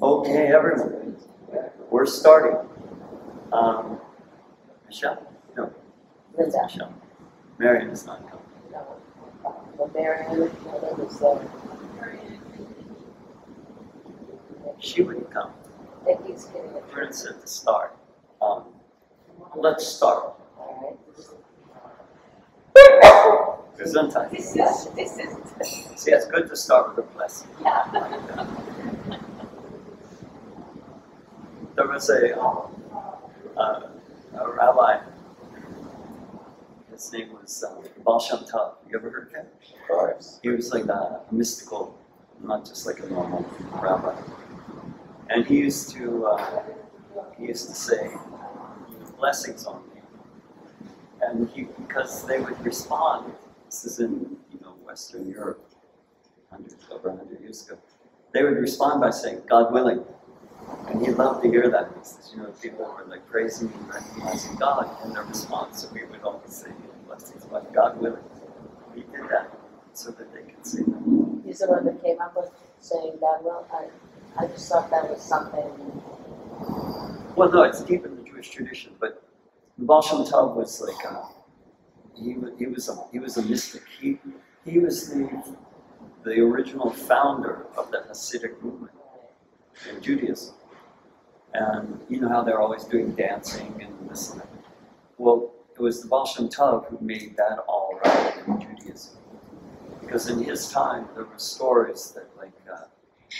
Okay, everyone. We're starting. Michelle? No. Linda. Michelle. Marion is not coming. No. But Marion is there. She wouldn't come. Vicky's getting a We're going to set the start. Let's start. All Gesundheit. right. This is. See, it's good to start with a blessing. There was a rabbi, his name was Baal Shem Tov. You ever heard of him? Of course. He was like a mystical, not just like a normal rabbi. And he used to say blessings on me. And because they would respond, this is in Western Europe, over 100 years ago, they would respond by saying, God willing. And he loved to hear that because people were like praising and recognizing God in their response. So we would always say blessings about God willing. He did that so that they could see that. He's the one that came up with saying God will. I just thought that was something. Well, no, it's deep in the Jewish tradition, but Baal Shem Tov was like he was a mystic. He was the original founder of the Hasidic movement in Judaism. And you know how they're always doing dancing and this and that. Well, it was the Baal Shem Tov who made that all right in Judaism. Because in his time, there were stories that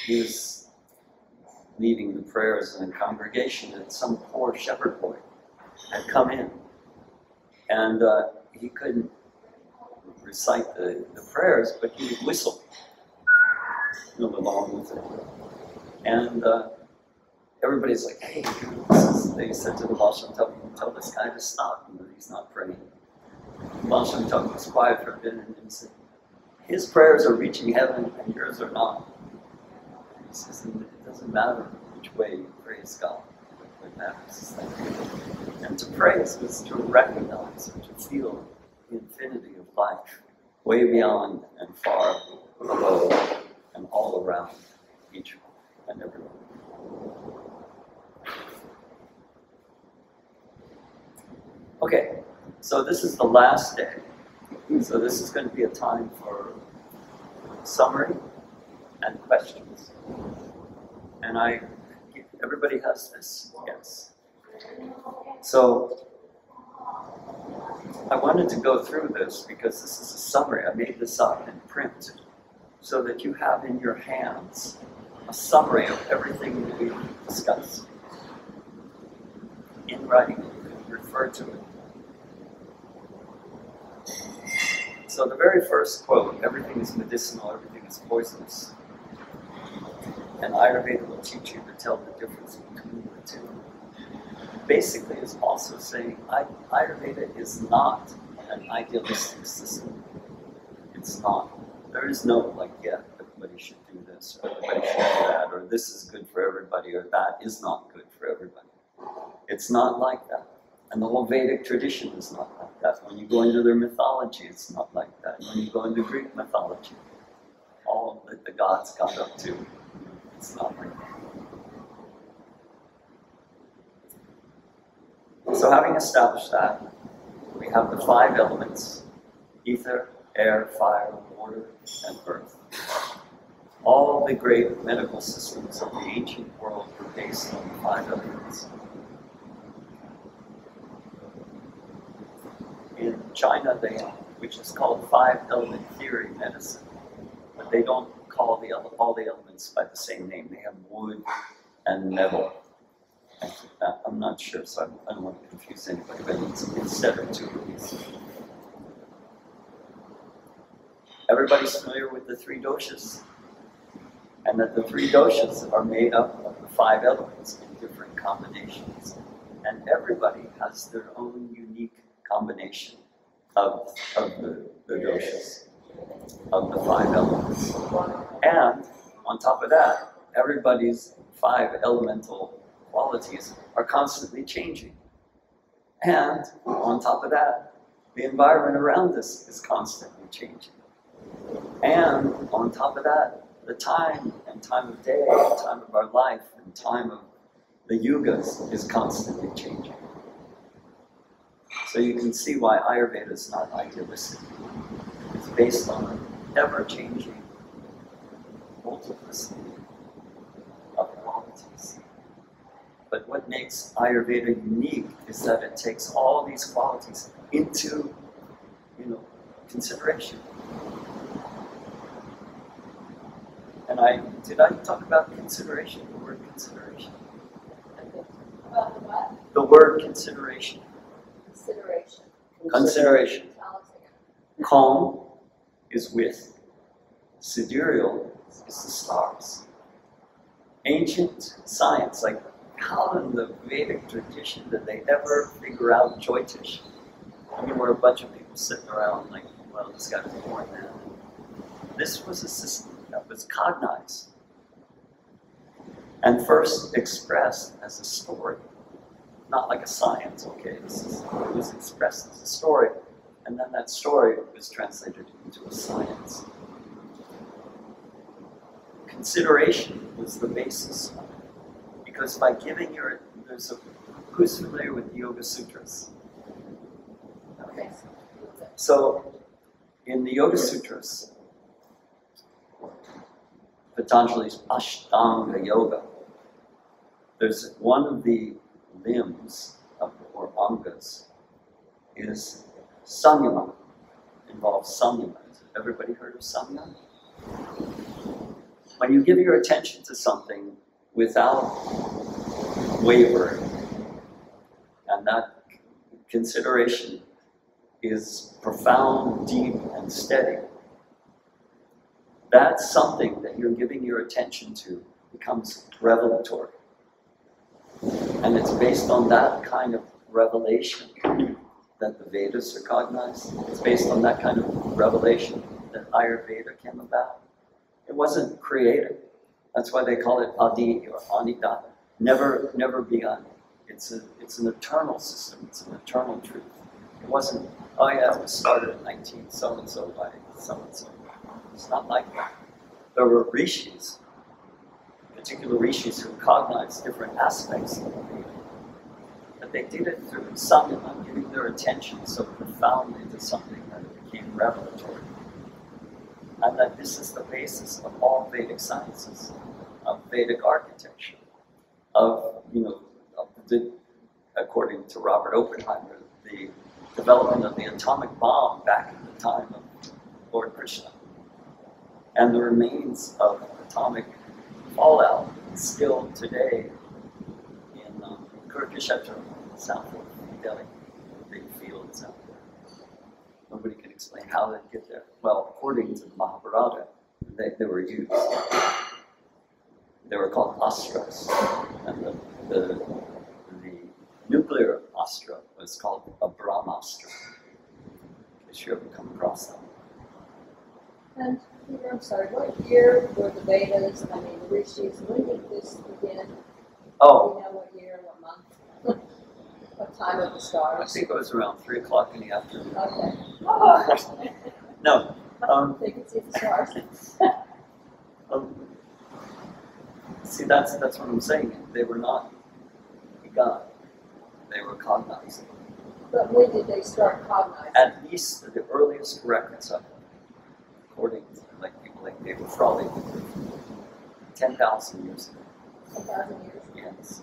he was leading the prayers in a congregation and some poor shepherd boy had come in. And he couldn't recite the prayers, but he would whistle along with it. And everybody's like, hey, they said to the Baal Shem Tov, tell this guy to stop, he's not praying. The Baal Shem Tov was quiet for a bit and said, his prayers are reaching heaven and yours are not. He says, it doesn't matter which way you praise God. What matters is that. And to praise was to recognize and to feel the infinity of life, way beyond and far below and all around each one and everyone. Okay, so this is the last day. So this is going to be a time for summary and questions. And everybody has this? Yes. So I wanted to go through this because this is a summary. I made this up in print so that you have in your hands a summary of everything that we discussed. In writing, you can refer to it. So the very first quote, everything is medicinal, everything is poisonous. And Ayurveda will teach you to tell the difference between the two. Basically, is also saying Ayurveda is not an idealistic system. It's not. There is no everybody should do this, or everybody should do that, or this is good for everybody, or that is not good for everybody. It's not like that. And the whole Vedic tradition is not like that. When you go into their mythology, it's not like that. When you go into Greek mythology, all that the gods got up to, it's not like that. So having established that, we have the 5 elements: ether, air, fire, water, and earth. All the great medical systems of the ancient world were based on the 5 elements. In China, which is called 5-element theory medicine, but they don't call all the elements by the same name. They have wood and metal. I'm not sure, so I don't want to confuse anybody, but it's instead of 2 of these. Everybody's familiar with the 3 doshas, and that the 3 doshas are made up of the 5 elements in different combinations. And everybody has their own unique combination of the doshas, of the 5 elements. And on top of that, everybody's 5 elemental qualities are constantly changing. And on top of that, the environment around us is constantly changing. And on top of that, the time and time of day and time of our life and time of the yugas is constantly changing. So you can see why Ayurveda is not idealistic. It's based on an ever-changing multiplicity of qualities. But what makes Ayurveda unique is that it takes all these qualities into, consideration. And did I talk about consideration, the word consideration? About the what? The word consideration. Consideration. Consideration. Consideration. Calm is with. Sidereal is the stars. Ancient science, like how in the Vedic tradition did they ever figure out Jyotish? I mean, we're a bunch of people sitting around like, well, this guy's born then. This was a system that was cognized and first expressed as a story, not like a science, okay? It was expressed as a story, and then that story was translated into a science. Consideration was the basis of it, because by giving who's familiar with the Yoga Sutras? Okay. So, in the Yoga Sutras, Patanjali's Ashtanga Yoga, there's one of the limbs or angas is samyama, involves samyama. Everybody heard of samyama? When you give your attention to something without wavering, and that consideration is profound, deep, and steady, that's something that you're giving your attention to becomes revelatory. And it's based on that kind of revelation that the Vedas are cognized. It's based on that kind of revelation that Ayurveda came about. It wasn't created. That's why they call it Adi or Anida. Never begun. It's an eternal system. It's an eternal truth. It wasn't, oh yeah, it was started in 19 so-and-so by so-and-so. It's not like that. There were rishis, particular rishis who cognized different aspects of the Veda. But they did it through samyama, giving their attention so profoundly to something that it became revelatory. And that this is the basis of all Vedic sciences, of Vedic architecture, according to Robert Oppenheimer, the development of the atomic bomb back in the time of Lord Krishna. And the remains of atomic fallout still today in Kurukshetra, south of Delhi, big fields out there. Nobody can explain how they get there. Well, according to the Mahabharata, they were used. They were called astras, and the nuclear astra was called a Brahmastra. In case you ever come across that. And Peter, I'm sorry, what year were the Vedas, the Rishis, when did this begin? Oh. Do you know what year, what month? What time of the stars? I think it was around 3 o'clock in the afternoon. Okay. Oh. No. They could see the stars. See, that's what I'm saying. They were not begun. They were cognized. But when did they start cognizing? At least the earliest records of it, according to people like David Frawley, 10,000 years ago. 10,000 years ago? Yes.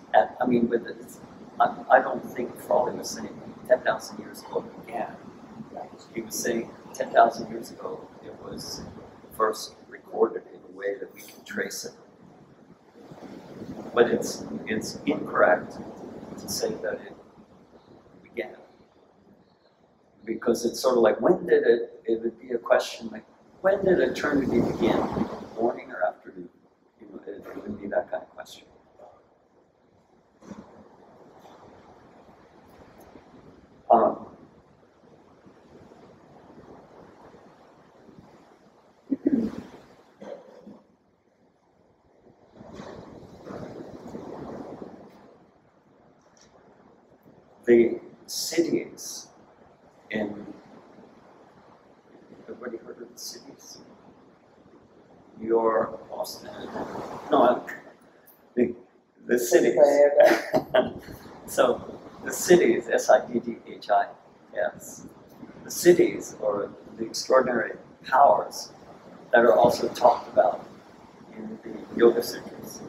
I don't think Frawley was saying 10,000 years ago it began. Right. He was saying 10,000 years ago it was first recorded in a way that we can trace it. But it's incorrect to say that it began. Because it's sort of like, when did it would be a question like, when did eternity begin? Morning or afternoon? It would be that kind of question. The cities everybody heard of the cities? New York, No, the cities. So the cities, S-I-D-D-H-I, yes. The cities, or the extraordinary powers that are also talked about in the Yoga Sutras,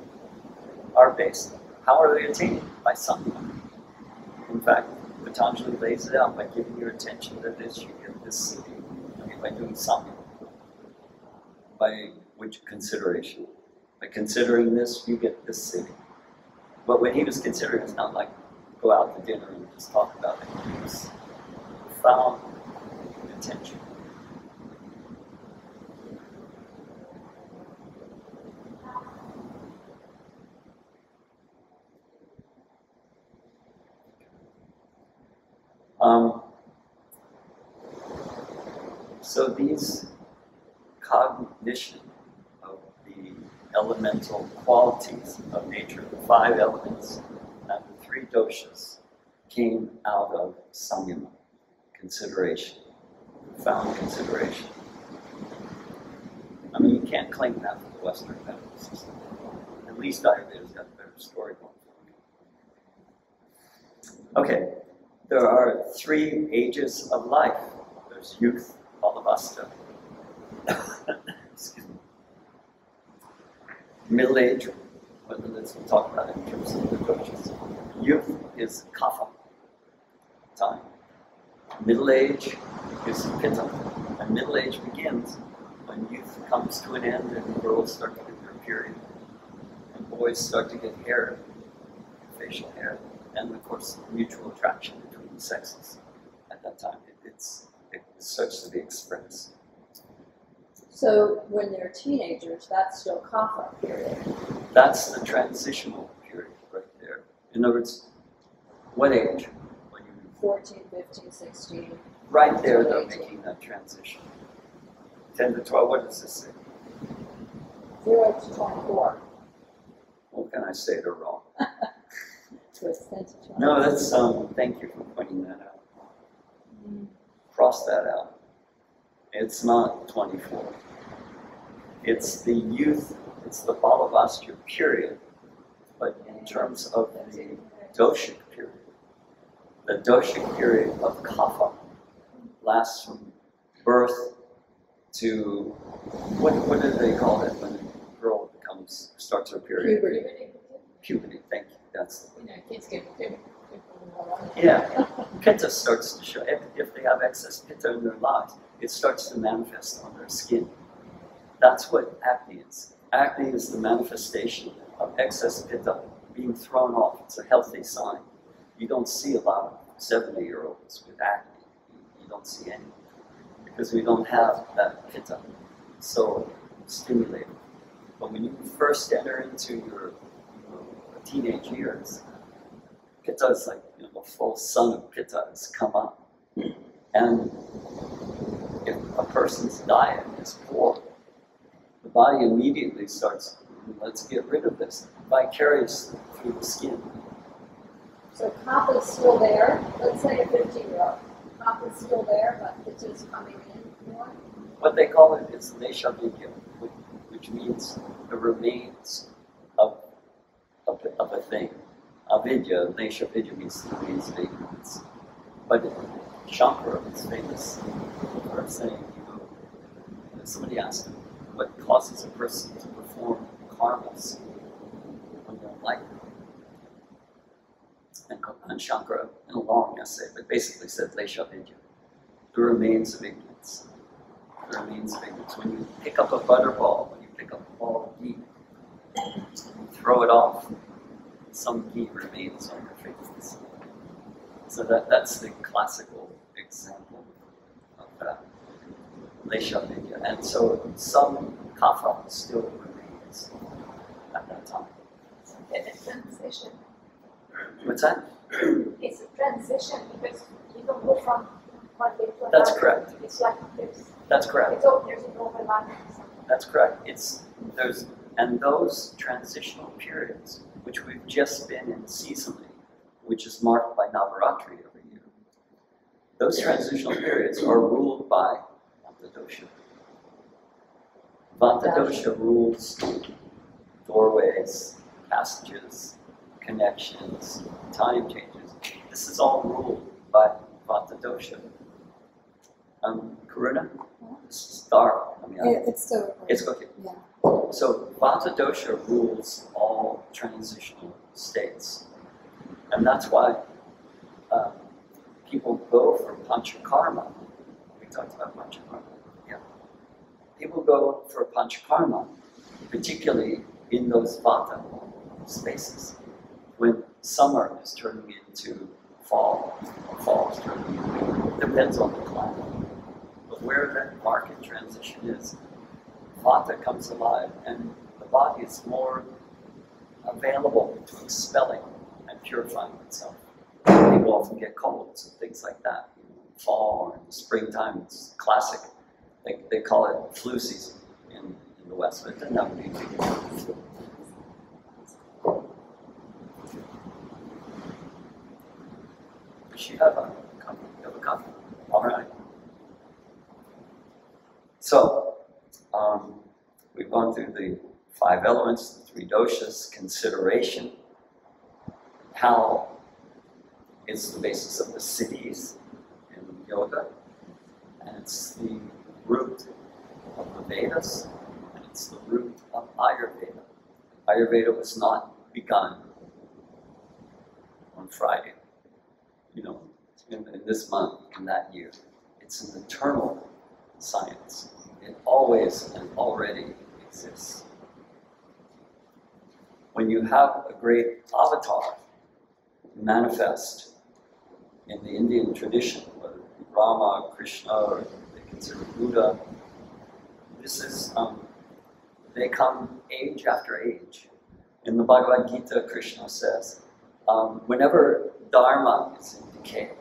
are based. How are they attained? By something. In fact, Patanjali lays it out by giving your attention to this, you get this city. By doing something. By which consideration? By considering this, you get this city. But when he was considering, it's not like go out to dinner and just talk about it. He was profound attention. So these cognition of the elemental qualities of nature, the 5 elements and the 3 doshas, came out of samyama, consideration, profound consideration. I mean, you can't claim that for the Western medical system. At least Ayurveda's got a better story going for it. Okay, there are 3 ages of life. There's youth, balavasta, excuse me, middle age, but let's talk about it in terms of the doshas. Youth is kapha, time. Middle age is pitta, and middle age begins when youth comes to an end and girls start to get their period, and boys start to get hair, facial hair, and of course mutual attraction between the sexes at that time. It starts to be expressed. So when they're teenagers, that's still kapha period. That's the transitional period right there. In other words, what age? When you 14, 15, 16. right there, they're 18. making that transition. 10 to 12, what does this say? 0 to 24. What can I say they're wrong? So it's 10 to 12. No, that's, thank you for pointing that out. Cross that out. It's not 24. It's the youth, it's the balavasya period, but in terms of the doshic period. The doshic period of kapha lasts from birth to, what do they call it when a girl starts her period? Puberty, thank you. That's Kids get puberty. yeah. Pitta starts to show. If they have excess pitta in their lives, it starts to manifest on their skin. That's what acne is. Acne is the manifestation of excess pitta being thrown off. It's a healthy sign. You don't see a lot of 70-year-olds with acne. You don't see any because we don't have that pitta so stimulated. But when you first enter into your teenage years, pitta is like the full sun of pitta has come up. And if a person's diet is poor, the body immediately starts, let's get rid of this, vicarious through the skin. So kapha is still there. Let's say a 15-year-old. Kapha is still there, but it's just coming in more. What they call it is lesha vidya, which means the remains of a thing. Avidya, lesha vidya means the remains of ignorance. But Shankara is famous for saying, somebody asked him, what causes a person to perform karmas when they're enlightened? And Shankara, in a long essay, but basically said lesha vidya, the remains of ignorance. The remains of ignorance. When you pick up a butterball, when you pick up a ball of ghee, you throw it off, some ghee remains on your face. So that's the classical example of that. Lesha vidya. And so some kapha still remains at that time. It's a transition. What's that? It's a transition because you don't go from one day to another. That's correct. It's like this. That's correct. There's an overlap. That's correct. Those transitional periods, which we've just been in seasonally, which is marked by Navaratri every year, those transitional periods are ruled by Vata dosha. Vata dosha rules doorways, passages, connections, time changes. This is all ruled by Vata dosha. Karuna, this is dark. I mean, It's so. it's okay. Yeah. So Vata dosha rules all transitional states, and that's why people go for panchakarma. We talked about panchakarma. Yeah. People go for panchakarma, particularly in those Vata spaces, when summer is turning into fall, or fall is turning into winter. Depends on the climate. But where that market transition is, Vata comes alive, and the body is more available to expelling and purifying itself. People often get colds and things like that. Fall or in the springtime, it's classic. They call it flu season in the West, but it doesn't have to be flu. Does she have a copy? You have a copy? All right. So, we've gone through the 5 elements, the 3 doshas, consideration, how it's the basis of the siddhis in yoga, and it's the root of the Vedas, and it's the root of Ayurveda. Ayurveda was not begun on Friday, in this month, in that year. It's an eternal science. It always and already exists. When you have a great avatar manifest in the Indian tradition, whether it be Rama, Krishna, or they consider Buddha, this is, they come age after age. In the Bhagavad Gita, Krishna says, whenever Dharma is in decay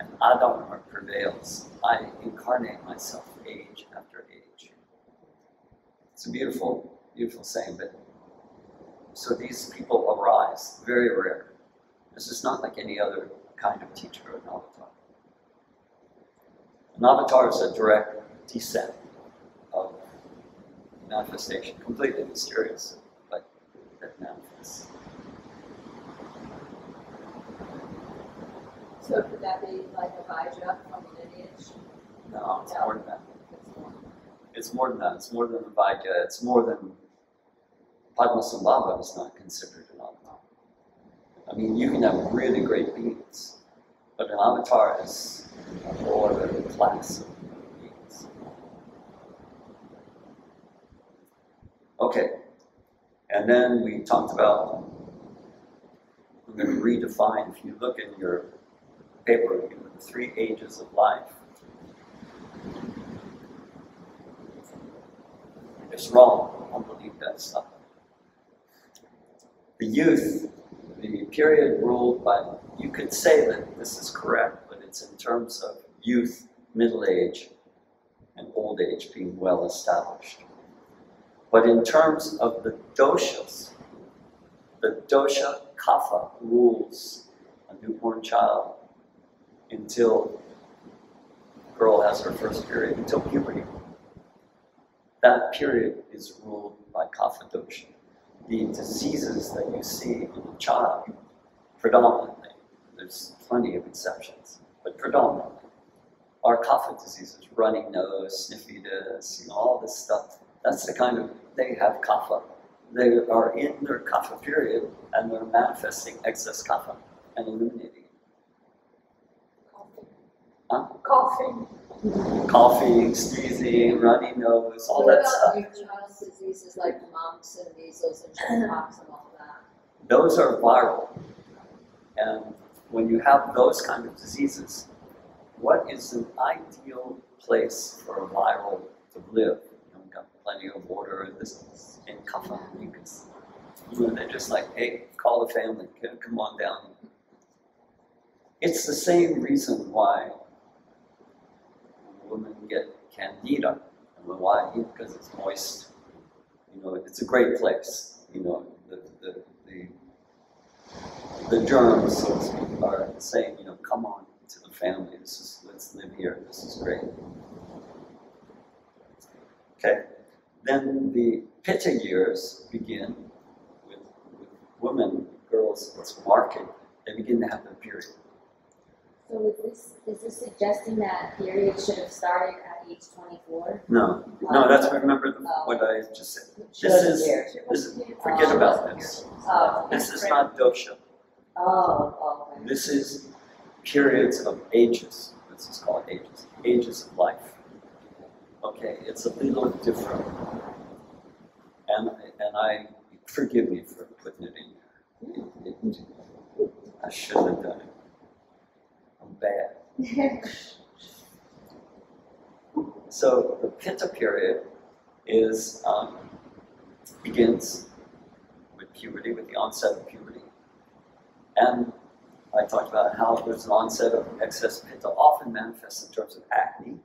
and Adharma prevails, I incarnate myself age after age. It's a beautiful, beautiful saying, but so these people arise, very rare. This is not like any other kind of teacher or an avatar. An avatar is a direct descent of manifestation, completely mysterious, but that manifests. So could that be like a Vaja from lineage? No, it's more than that. It's more than that. It's more than a Vaidya. It's more than Padmasambhava is not considered an avatar. I mean, you can have really great beings, but an avatar is a whole other class of beings. Okay, and then we talked about, I'm going to redefine, if you look in your paper, the 3 ages of life. It's wrong. I don't believe that stuff. The youth, the period ruled by, you could say that this is correct, but it's in terms of youth, middle age, and old age being well established. But in terms of the doshas, the dosha kapha rules a newborn child until the girl has her first period, until puberty. That period is ruled by kapha dosha. The diseases that you see in a child, predominantly, there's plenty of exceptions, but predominantly, are kapha diseases, runny nose, sniffiness, all this stuff. That's the kind of, they have kapha. They are in their kapha period, and they're manifesting excess kapha and eliminating it. Coughing. Coughing, sneezing, runny nose, all that stuff. What about child's diseases like mumps and measles and chickenpox and all that? Those are viral. And when you have those kind of diseases, what is an ideal place for a viral to live? We've got plenty of water in this, in kapha mucus. They're just like, hey, call the family, come on down. It's the same reason why women get candida. And why? Because it's moist. It's a great place. The germs, so to speak, are saying, come on to the family. Let's live here. This is great. Okay. Then the Pitta years begin girls, it's marked. They begin to have their period. So is this suggesting that period should have started at age 24? No, that's remember what I just said. Forget about this. This is not dosha. Oh, okay. This is periods of ages. This is called ages. Ages of life. Okay, it's a little different. And I forgive me for putting it in there. I shouldn't have done it. I'm bad. So the Pitta period begins with puberty, with the onset of puberty. And I talked about how there's an onset of excess Pitta, often manifests in terms of acne.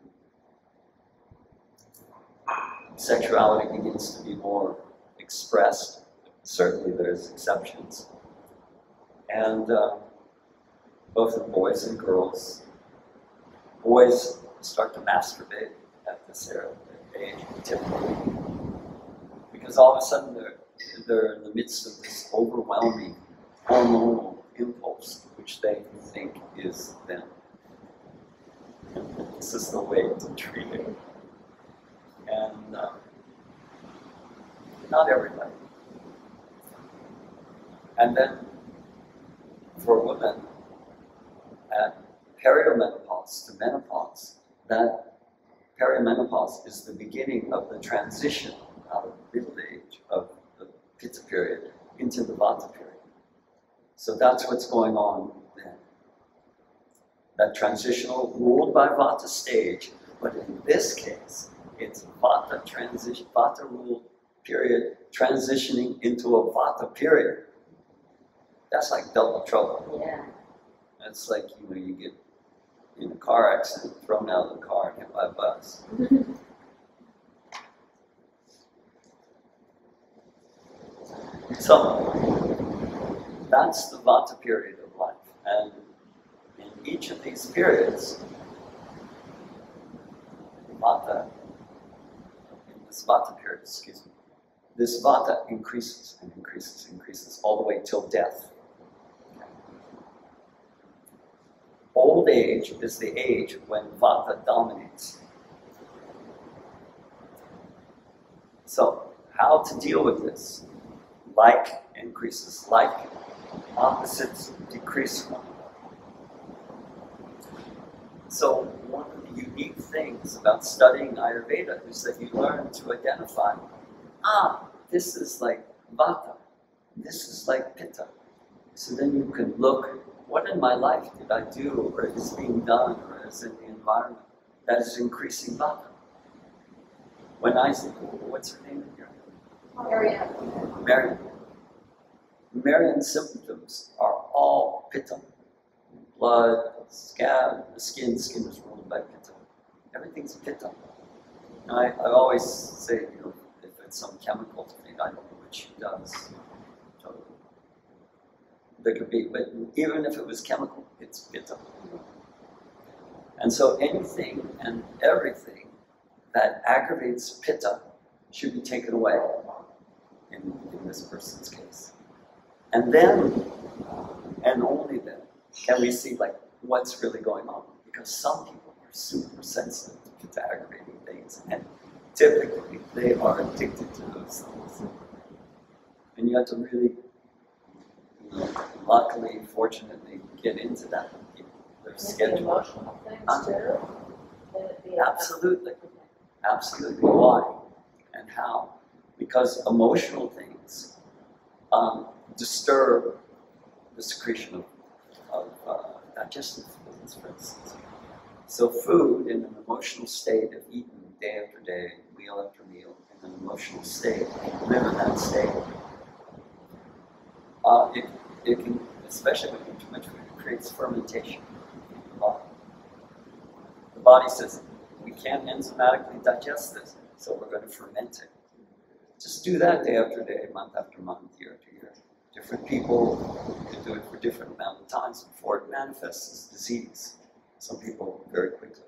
Sexuality begins to be more expressed. Certainly there's exceptions. And both in boys and girls, boys start to masturbate at this age, typically, because all of a sudden they're in the midst of this overwhelming hormonal impulse, which they think is them. This is the way to treat it. And not everybody. And then for women, at perimenopause to menopause, that perimenopause is the beginning of the transition out of middle age of the Pitta period into the Vata period. So that's what's going on then. That transitional, ruled by Vata stage, but in this case, it's Vata transition, Vata ruled period transitioning into a Vata period. That's like double trouble. Yeah. It's like, you get in a car accident, thrown out of the car and hit by a bus. So, that's the Vata period of life. And in each of these periods, this Vata period, this Vata increases and increases and increases all the way till death. Old age is the age when Vata dominates. So, how to deal with this? Like increases, like opposites decrease one another. So, one of the unique things about studying Ayurveda is that you learn to identify, this is like Vata, this is like Pitta. So then you can look, what in my life did I do, or is being done, or is in the environment that is increasing Vata? When I say, what's her name here? Marian. Marian's symptoms are all Pitta. Blood, scab, the skin is ruled by Pitta. Everything's Pitta. And I always say, if it's some chemical thing, I don't know what she does. So, there could be, but even if it was chemical, it's Pitta. And so anything and everything that aggravates Pitta should be taken away in this person's case. And then, and only then, can we see what's really going on. Because some people are super sensitive to aggravating things, and typically they are addicted to those things. And you have to really, luckily, fortunately, get into that. Their schedule. Emotional things too. Absolutely. Absolutely. Why and how? Because emotional things disturb the secretion of digestive fluids, for instance. So food in an emotional state of eating day after day, meal after meal, in an emotional state, live in that state. It can, especially when you eat too much food, it creates fermentation in the body. The body says, we can't enzymatically digest this, so we're going to ferment it. Just do that day after day, month after month, year after year. Different people can do it for different amount of times before it manifests as disease. Some people very quickly,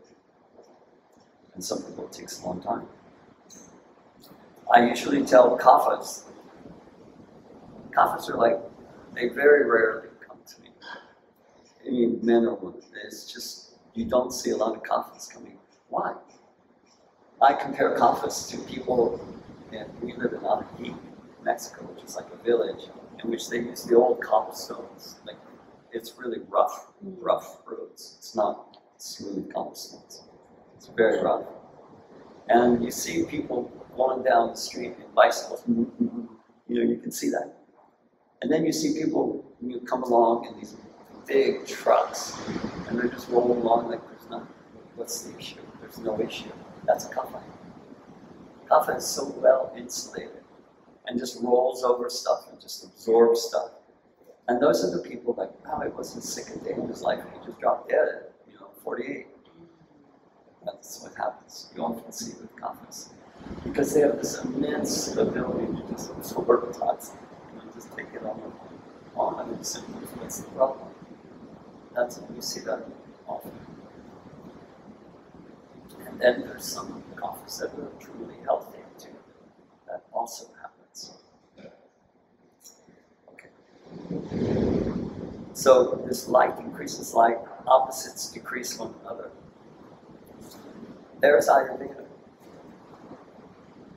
and some people it takes a long time. I usually tell kaphas are like They very rarely come to me. I mean, men or women. It's just, you don't see a lot of kaphas coming. Why? I compare kaphas to people, and we live in Anaheim, Mexico, which is like a village, in which they use the old cobblestones. Like, it's really rough roads. It's not smooth cobblestones. It's very rough. And you see people going down the street in bicycles. You can see that. And then you see people come along in these big trucks, and they're just rolling along like there's nothing. What's the issue? There's no issue. That's a kapha. Kapha is so well insulated and just rolls over stuff and just absorbs stuff. And those are the people like, wow, he wasn't sick a day in his life, he just dropped dead at 48. That's what happens. You often see with kaphas. Because they have this immense ability to just absorb toxin and just take it on and simply what's the problem. That's when you see that often. And then there's some kaphas that are truly healthy too. That also happens. Okay. So this light increases light, opposites decrease one another. There's Ayurveda.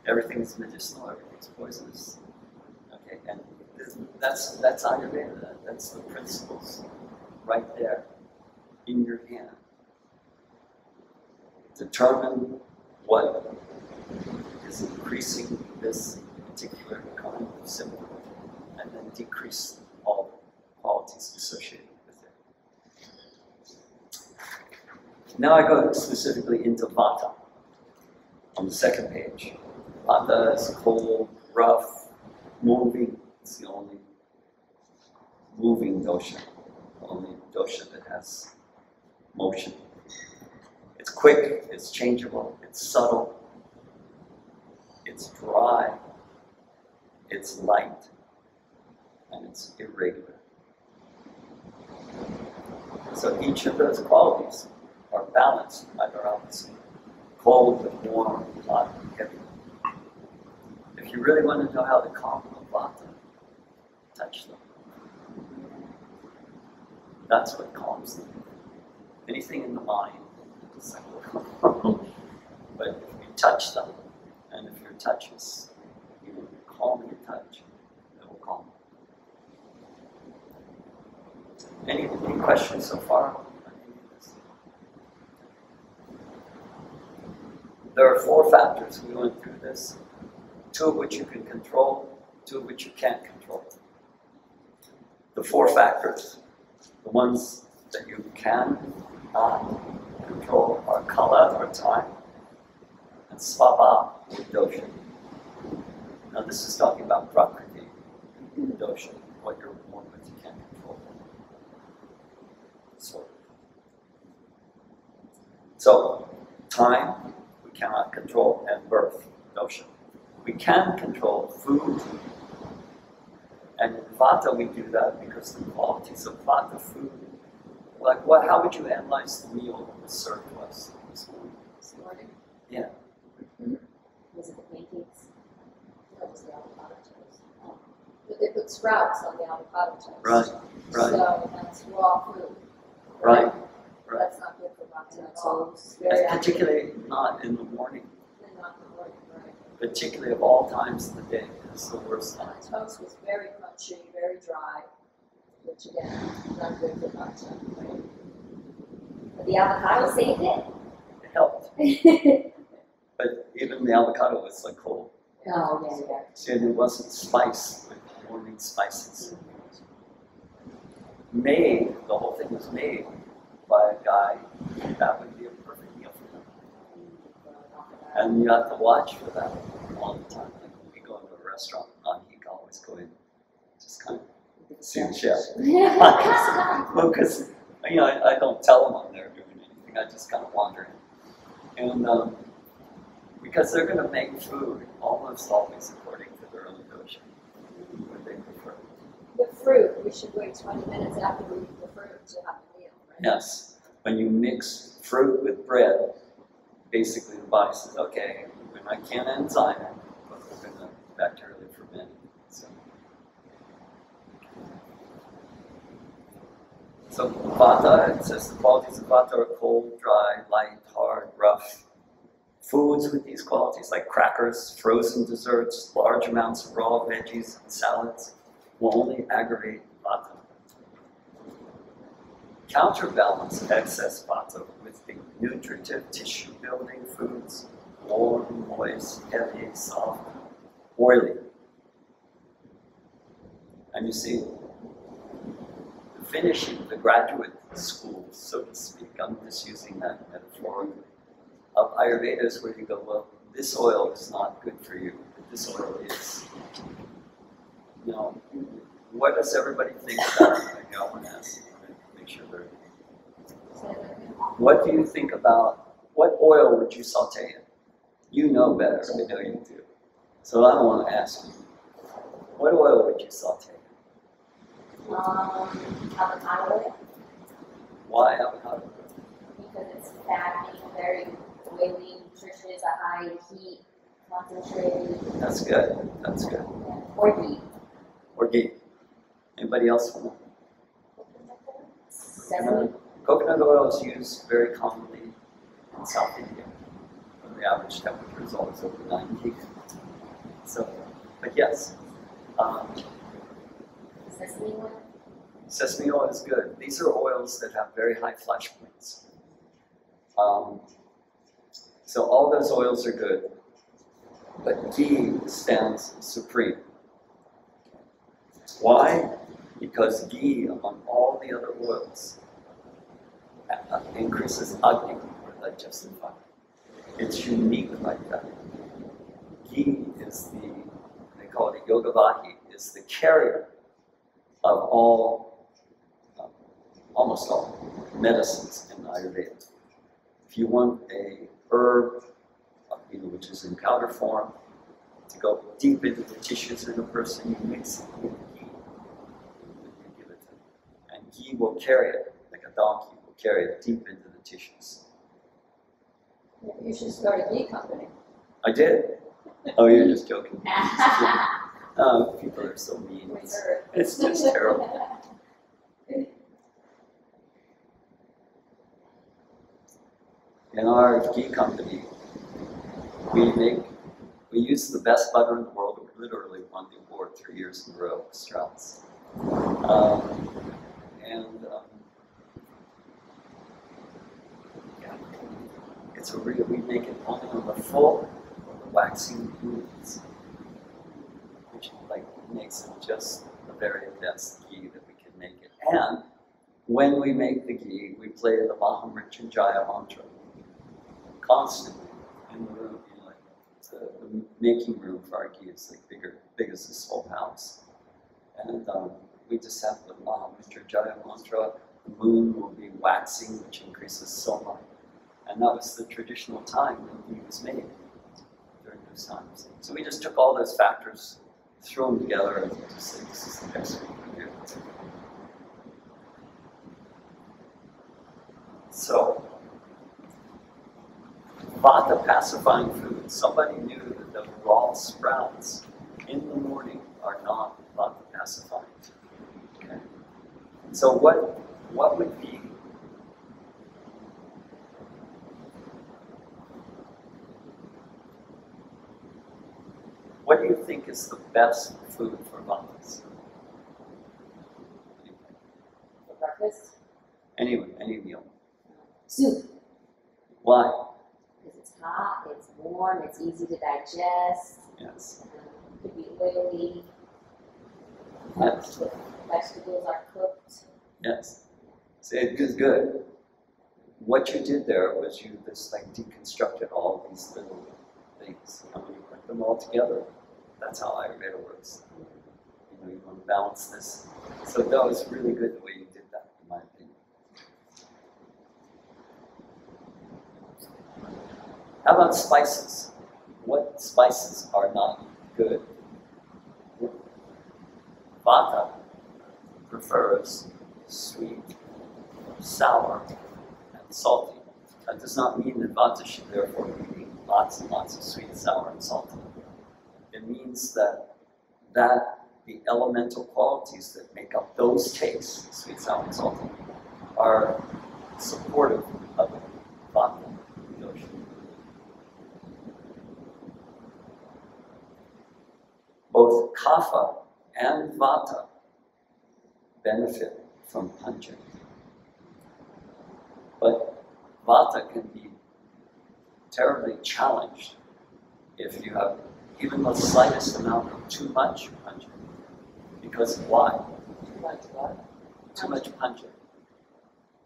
Everything's medicinal, everything's poisonous. Okay, and that's Ayurveda. That's the principles right there in your hand. Determine what is increasing this particular kind of symptom, and then decrease all the qualities associated with it. Now I go specifically into Vata on the second page. Vata is cold, rough, moving. It's the only moving dosha, the only dosha that has motion. It's quick, it's changeable, it's subtle, it's dry, it's light, and it's irregular. So each of those qualities are balanced by their opposite. Cold with warm, hot and heavy. If you really want to know how to calm the Vata, touch them. That's what calms them. Anything in the mind, but if you touch them, and if your touch is, calm your touch, it will calm them. Any questions so far? There are 4 factors. We went through this. 2 of which you can control, 2 of which you can't control. The 4 factors, the ones that you can not control are kala, or time, and svabha, or dosha. Now this is talking about prakriti, dosha, what you're born with, you can't control. So, time, we cannot control, and birth, dosha. We can control food, and in Vata we do that because the qualities of Vata food, like how would you analyze the meal that was served to us this morning? This morning? Yeah. Was it the pancakes? That was the avocado toast. But they put sprouts on the avocado toast. Right. So that's raw food. Right. That's not good for Vata at all. And particularly not in the morning. And not in the morning, right. Particularly of all times of the day. It's the worst time. The toast was very crunchy, very dry, which again, not good for Vata, right? But the avocado saved it. It helped. But even the avocado was like cold. Oh, yeah. See, and it wasn't spiced with morning spices. Made, the whole thing was made by a guy that would be a perfect meal for him. And you have to watch for that all the time. Like when we go into a restaurant, you can always go in, just kind of see the chef. Well, because I don't tell them I'm there doing anything. I just kind of wander in, and because they're going to make food almost always according to their own dosha, what they prefer. The fruit, we should wait 20 minutes after we eat the fruit to have the meal, right? Yes, when you mix fruit with bread, basically the body says, okay, I can't enzyme it, but we're going to bacterially ferment it. So. So vata, it says the qualities of vata are cold, dry, light, hard, rough. Foods with these qualities, like crackers, frozen desserts, large amounts of raw veggies and salads, will only aggravate vata. Counterbalance excess vata with the nutritive tissue-building foods, warm, moist, heavy, soft, oily. And you see, finishing the graduate school, so to speak, I'm just using that metaphorically, of Ayurveda is where you go, well, this oil is not good for you, but this oil is. You know, what does everybody think about it? I want to ask, make sure they're. What do you think about, what oil would you saute in? You know better, I know you do. So I want to ask you, what oil would you saute in? Avocado oil, Why avocado oil? because it's fatty, very oily, nutritious, a high heat, concentrated, That's good, that's good. or ghee. Or ghee. Anybody else want to? Sesame. Coconut oil is used very commonly in South India. The average temperature is always over 90. So, but yes, Sesame oil. sesame oil is good. These are oils that have very high flash points. So all those oils are good, but ghee stands supreme. Why? Because ghee, among all the other oils, increases agni, or digestive fire. It's unique like that. Ghee is they call it yogavahi, is the carrier of all, almost all medicines in Ayurveda. If you want a herb, which is in powder form, to go deep into the tissues of a person, you mix it with ghee. You give it to them. And ghee will carry it, like a donkey will carry it deep into the tissues. You should start a ghee company. I did. Oh, you're just joking. Oh, people are so mean. It's just terrible. In our ghee company, we use the best butter in the world. We literally won the award 3 years in a row, Strauss. It's a real, we make it only on the full or the waxing wounds, which makes it just the very best ghee that we can make it. And when we make the ghee, we play the Mahamrityunjaya mantra constantly in the room. The making room for our ghee is big as this whole house. And we just have the Mahamrityunjaya mantra. The moon will be waxing, which increases so much. And that was the traditional time when ghee was made during those times. So we just took all those factors, threw them together, and just said, this is the best we can do. So, vata pacifying foods. Somebody knew that the raw sprouts in the morning are not vata pacifying. Okay? So what would be what do you think is the best food for vatas? For breakfast, Any meal. soup. Why? Because it's hot, it's warm, it's easy to digest. Yes. Could be oily. Yes. The vegetables are cooked. Yes. So it is good. What you did there was you just deconstructed all these little things. And when you put them all together, that's how Ayurveda works. You want to balance this. So that was really good the way you did that, in my opinion. How about spices? What spices are not good? Vata prefers sweet, sour, and salty. That does not mean that Vata should therefore be eating lots and lots of sweet, sour, and salty. It means that the elemental qualities that make up those tastes, sweet, sour, and salty, are supportive of Vata dosha. Both Kapha and Vata benefit from Panja. But Vata can be terribly challenged if you have even the slightest amount of too much Panja. Because why? Too much what? Too much Panja.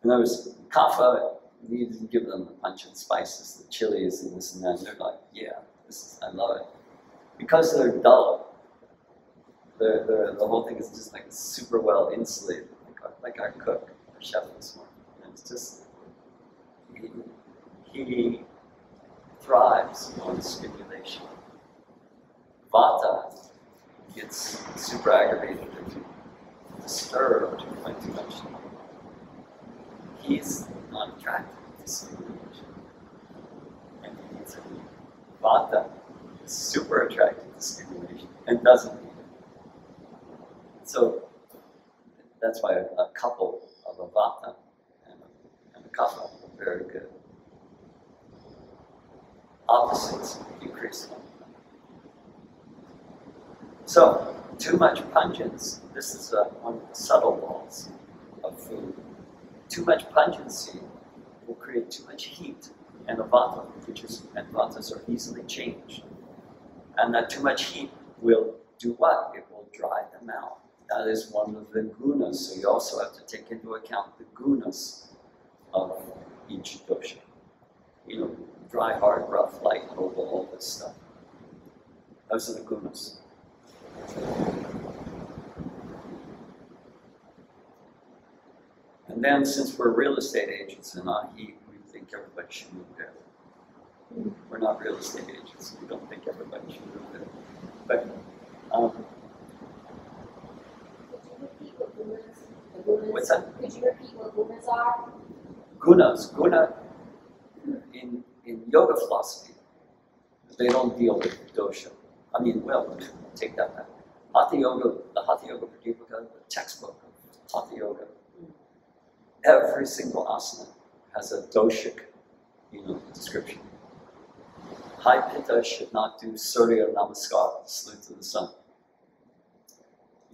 In other words, Kapha, you give them the pungent spices, the chilies and this and that, and they're like, yeah, I love it. Because they're dull, the whole thing is just like super well insulated, like our cook, our chef this morning. And it's just, he thrives on stimulation. Vata gets super aggravated or disturbed by too much. He's not attracted to stimulation. And he needs it. Vata is super attracted to stimulation and doesn't need it. So that's why a couple of a Vata and a Kapha are very good. Opposites increase them. So, too much pungence, this is one of the subtle laws of food. Too much pungency will create too much heat and a Vata, and Vatas are easily changed. And that too much heat will do what? It will dry them out. That is one of the gunas, so you also have to take into account the gunas of each dosha. You know, dry, hard, rough, light, noble, all this stuff. Those are the gunas. And then, since we're real estate agents and not heat, we think everybody should move there. We're not real estate agents. We don't think everybody should move there. But what's that? Could you repeat what gunas are? Gunas. Guna in yoga philosophy, they don't deal with dosha. I mean, well, take that back. Hatha Yoga, the Hatha Yoga Pradipika, the textbook of Hatha Yoga, every single asana has a doshic, description. High Pitta should not do Surya Namaskar, salute to the sun.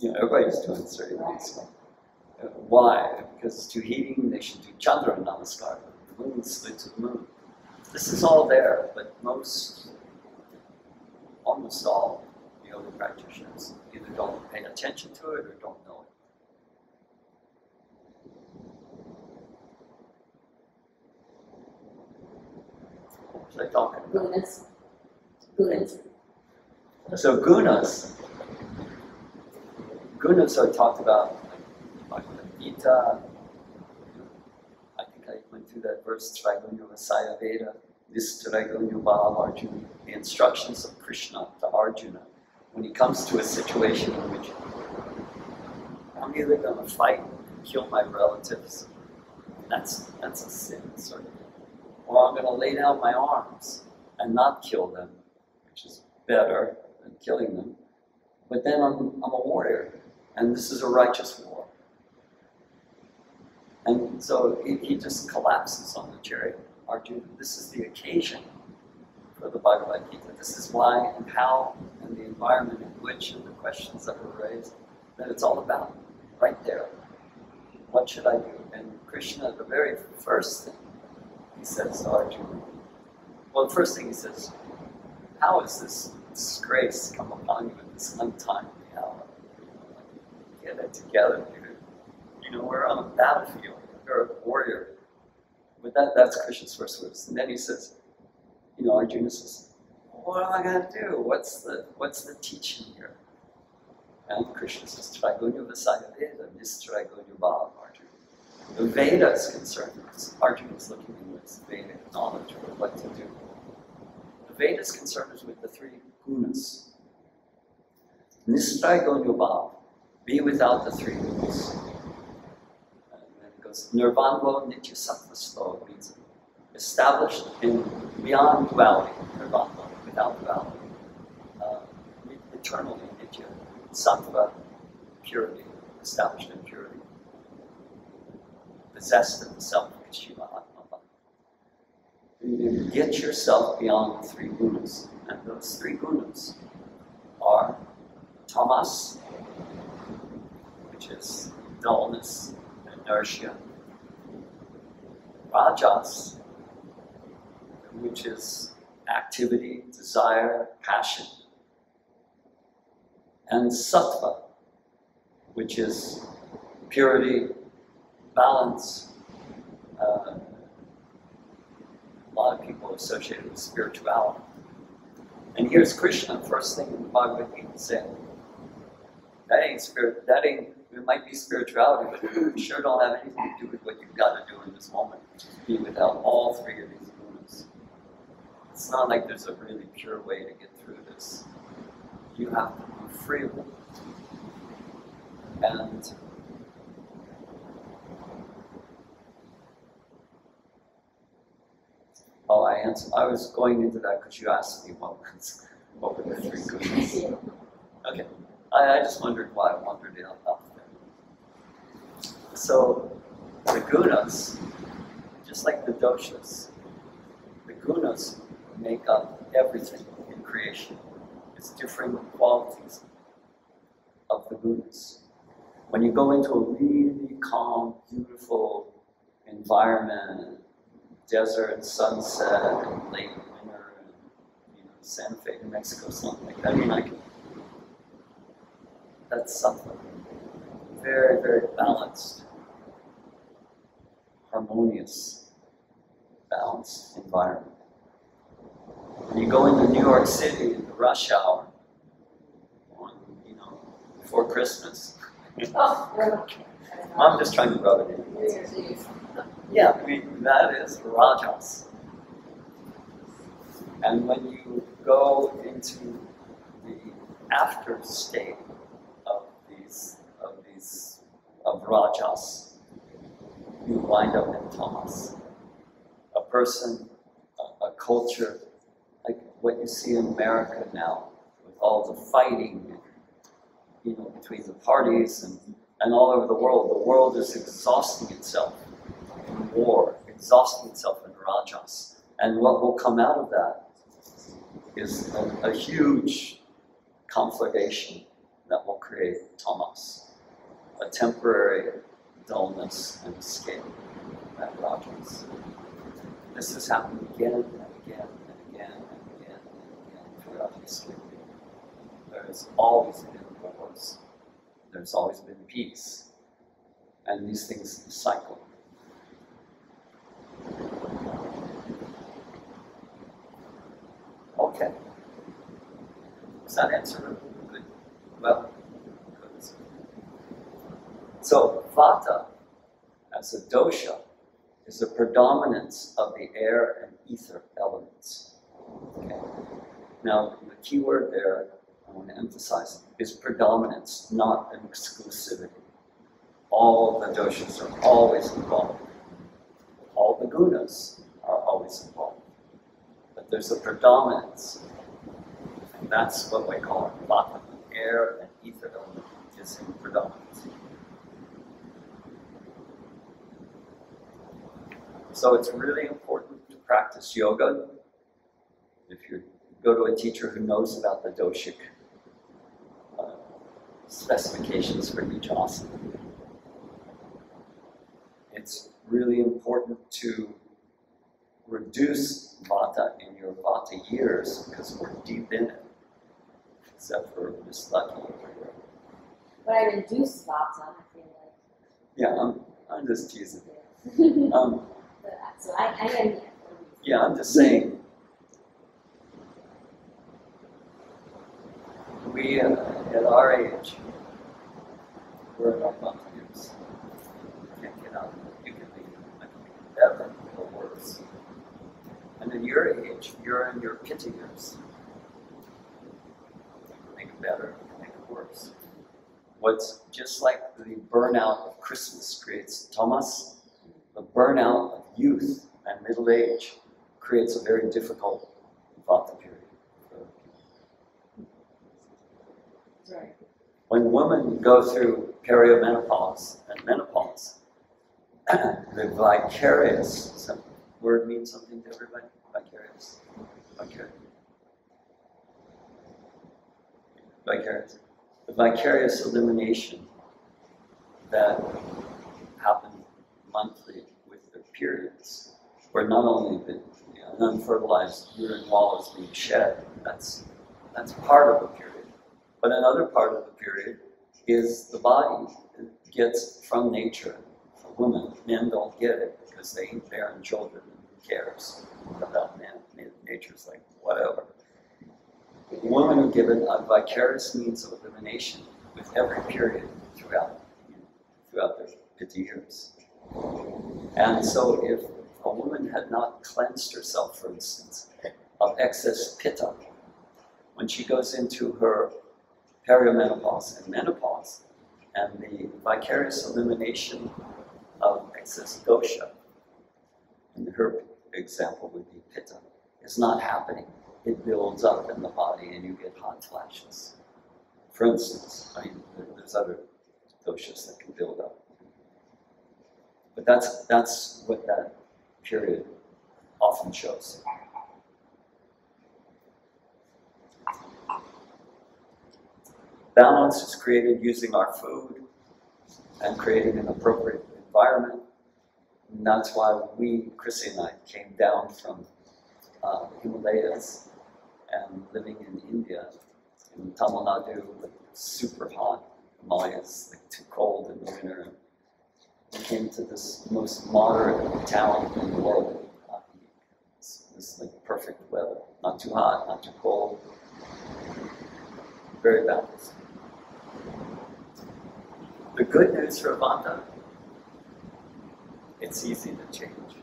Everybody's doing Surya Namaskar. Why? Because it's too heating, they should do Chandra Namaskar, the moon, salute to the moon. This is all there, but almost all yoga practitioners either don't pay attention to it or don't know it. What was I talking about? Gunas. So gunas are talked about like Gita. I think I went through that verse, Trigunya Vasaya Veda, this Trigunya Bhava Arjuna, the instructions of Krishna to Arjuna. When he comes to a situation in which I'm either going to fight and kill my relatives, that's a sin, sort of, or I'm going to lay down my arms and not kill them, which is better than killing them. But then I'm a warrior, and this is a righteous war. And so he just collapses on the chariot. Arjuna, this is the occasion for the Bhagavad Gita. This is why and how and the environment in which and the questions that were raised, that it's all about right there. What should I do? And Krishna, the very first thing he says to Arjuna, well, the first thing he says, how has this disgrace come upon you at this untimely hour? Get it together, dude. We're on a battlefield. You're a warrior. But that's Krishna's first words. And then he says, Arjuna says, what am I going to do? What's the teaching here? And Krishna says, Trigunya Vasaya Veda, Nistrigunya Bhava Arjuna. The Veda is concerned because Arjuna is looking in his Vedic knowledge of what to do. The Veda is concerned with the three gunas. Nistrigunya Bhava, be without the three gunas. And then it goes, Nirvanvo Nitya Sattva Sloka means established in beyond duality, Nirvanvo, without duality. Eternally, Nitya. Sattva, purity, established in purity. the zest of the self. You get yourself beyond the 3 gunas. And those 3 gunas are tamas, which is dullness, inertia, rajas, which is activity, desire, passion, and sattva, which is purity, balance. A lot of people associate it with spirituality. And here's Krishna, first thing in the Bhagavad Gita saying, that ain't spirit, it might be spirituality, but it sure don't have anything to do with what you've got to do in this moment. Be without all 3 of these gunas. It's not like there's a really pure way to get through this. You have to be free of them. And I was going into that because you asked me what were the 3 gunas. Okay. I just wondered why I wandered in up there. So the gunas, just like the doshas, the gunas make up everything in creation. It's different qualities of the gunas. When you go into a really calm, beautiful environment, desert, sunset, and late winter, and Santa Fe, New Mexico, something like that, that's something very, very balanced, harmonious, balanced environment. When you go into New York City in the rush hour, before Christmas, I'm just trying to rub it in. Yeah, that is rajas. And when you go into the after state of rajas, you wind up in tamas. A person, a culture, like what you see in America now, with all the fighting, between the parties and all over the world is exhausting itself in war, exhausting itself in rajas. And what will come out of that is a huge conflagration that will create tamas, a temporary dullness and escape at rajas. This has happened again and again and again and again and again throughout history. There's always been wars. There's always been peace. And these things cycle. Okay. Does that answer it? Good. Well, good. So, vata, as a dosha, is the predominance of the air and ether elements. Okay. Now, the key word there, I want to emphasize, is predominance, not an exclusivity. All the doshas are always involved. All the gunas are always involved. But there's a predominance. And that's what we call it, vata. Air and ether element is in predominance. So it's really important to practice yoga. If you go to a teacher who knows about the doshic specifications for each asana, it's really important to reduce vata in your vata years because we're deep in it, except for Miss Lucky. But I reduce vata, I feel like. Yeah, I'm just teasing. So I am. Yeah, I'm just saying. We, at our age, we're in our vata years. You can't get out. You can be better or worse. And at your age, you're in your pitta years. You can make it better, you can make it worse. What's just like the burnout of Christmas creates tamas, the burnout of youth and middle age creates a very difficult vata period. Right. When women go through perimenopause and menopause, the vicarious, some word means something to everybody? Vicarious. Vicarious. Vicarious. The vicarious elimination that happened monthly with their periods, where not only the an unfertilized uterine wall is being shed, that's part of the period. But another part of the period is the body gets from nature. For women, men don't get it because they ain't bearing children. Who cares about men? Nature's like, whatever. Women are given a vicarious means of elimination with every period throughout their 50 years. And so if a woman had not cleansed herself, for instance, of excess pitta, when she goes into her perimenopause and menopause, and the vicarious elimination of excess dosha, in her example would be pitta, is not happening. It builds up in the body and you get hot flashes. For instance, I mean, there's other doshas that can build up. But that's what that period often shows. Balance is created using our food and creating an appropriate environment. And that's why we, Chrissy and I, came down from Himalayas and living in India, in Tamil Nadu, like super hot. Himalayas, like too cold in the winter. We came to this most moderate town in the world. This like perfect weather, not too hot, not too cold, very balanced. The good news for Vata, it's easy to change.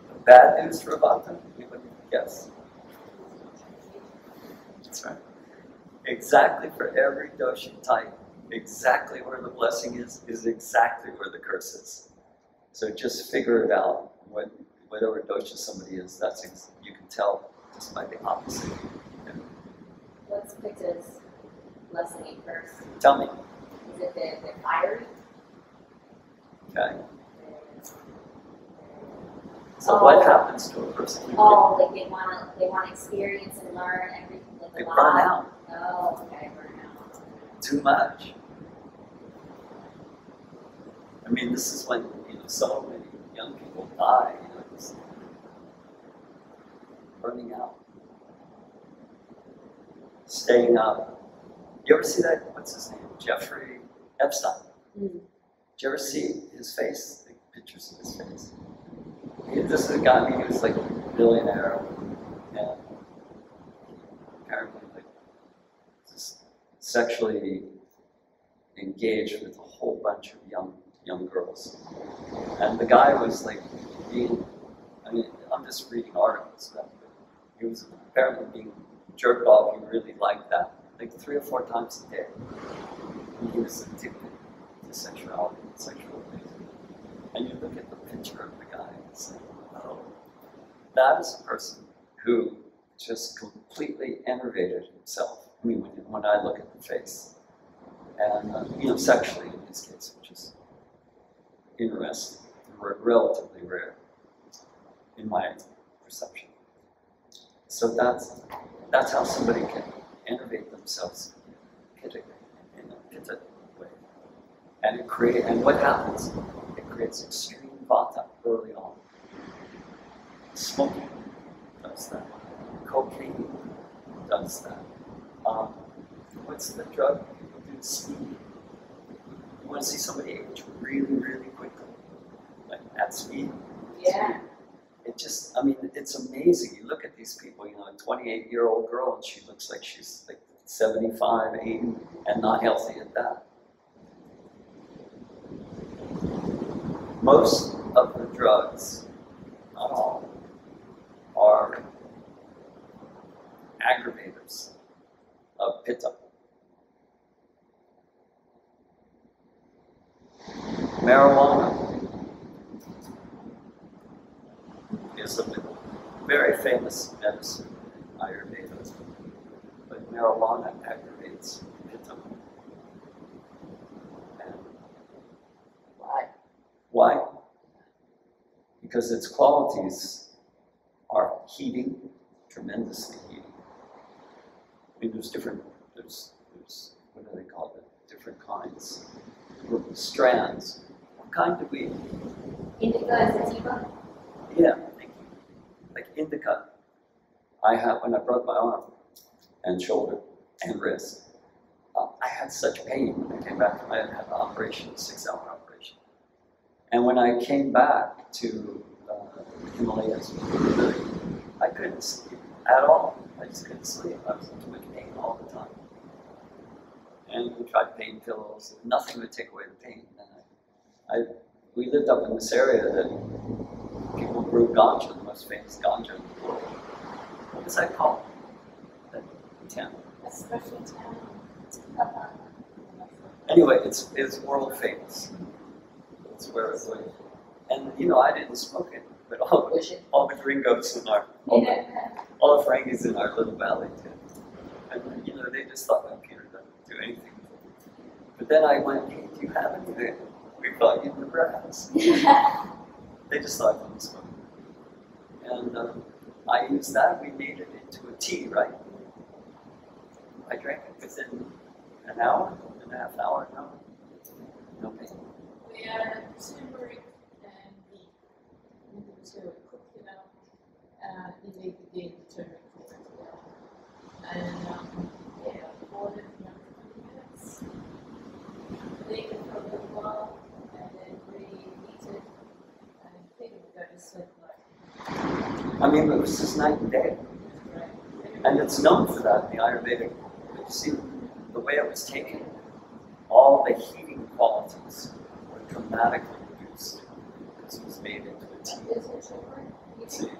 The bad news for Vata, anybody guess? That's right. Exactly for every dosha type, exactly where the blessing is exactly where the curse is. So just figure it out. Whatever dosha somebody is, you can tell just by the opposite. Yeah. What's Pitta's blessing and curse? Tell me. Is it the fiery? Okay. So what happens to a person? Like they want to experience and learn everything. Like They burn out. Oh, okay, burn out. Too much. I mean, this is when so many young people die. Just burning out, staying up. You ever see that? What's his name? Jeffrey Epstein. Mm. Did you ever see his face? The pictures of his face. This is a guy. He was like a billionaire, and apparently like just sexually engaged with a whole bunch of young girls. And the guy was like I'm just reading articles about it. He was apparently being jerked off. He really liked that, like 3 or 4 times a day. And he was addicted to sexuality and sexual things. And you look at the picture of the guy and it's like, oh, that is a person who just completely enervated himself. I mean, when I look at the face, and sexually in his case, which is interesting, relatively rare in my perception. So that's how somebody can enervate themselves in a pitta way. And what happens? It creates extreme vata early on. Smoking does that. Cocaine does that. What's the drug people do? Speed. You want to see somebody age really, really quickly, like at speed. Yeah. It's amazing. You look at these people, a 28-year-old girl, and she looks like she's like 75, 80, and not healthy at that. Most of the drugs, not all, are aggravators of pitta. Marijuana is a very famous medicine in Ayurveda, but marijuana aggravates pitta. And Why? Because its qualities are heating, tremendously heating. I mean, there's what do they call it? Different kinds. Strands. What kind do we? Indica and sativa? Yeah, thank you. Like indica. I have, when I broke my arm and shoulder and wrist, I had such pain when I came back from I had an operation, a 6-hour operation. And when I came back to the Himalayas, I couldn't sleep at all. I just couldn't sleep. I was in too much pain all the time. And we tried pain pills. Nothing would take away the pain. And we lived up in this area that people grew ganja, the most famous ganja in the world. What was that called? That town. A special town. Anyway, it's world famous. It's where it was. And you know, I didn't smoke it, but all the gringos in all the Frankies in our little valley did. And you know, they just thought, well, Peter doesn't do anything. But then I went, hey, do you have anything? We thought you'd never ask. They just thought I couldn't smoke. And I used that. We made it into a tea, right? I drank it within an hour, and a half hour, no pain. We add turmeric and ghee. And the material, cook it up. You need the ghee, the turmeric, cook it together. And yeah, boil it for 20 minutes. Leave it for a little while, and then reheat it. And people go to sleep like. I mean, it was just night and day. Right. And it's known for that in the Ayurvedic. But you see, the way it was taken, all the heating qualities were dramatically reduced because it was made into a tea. Is it turmeric? See,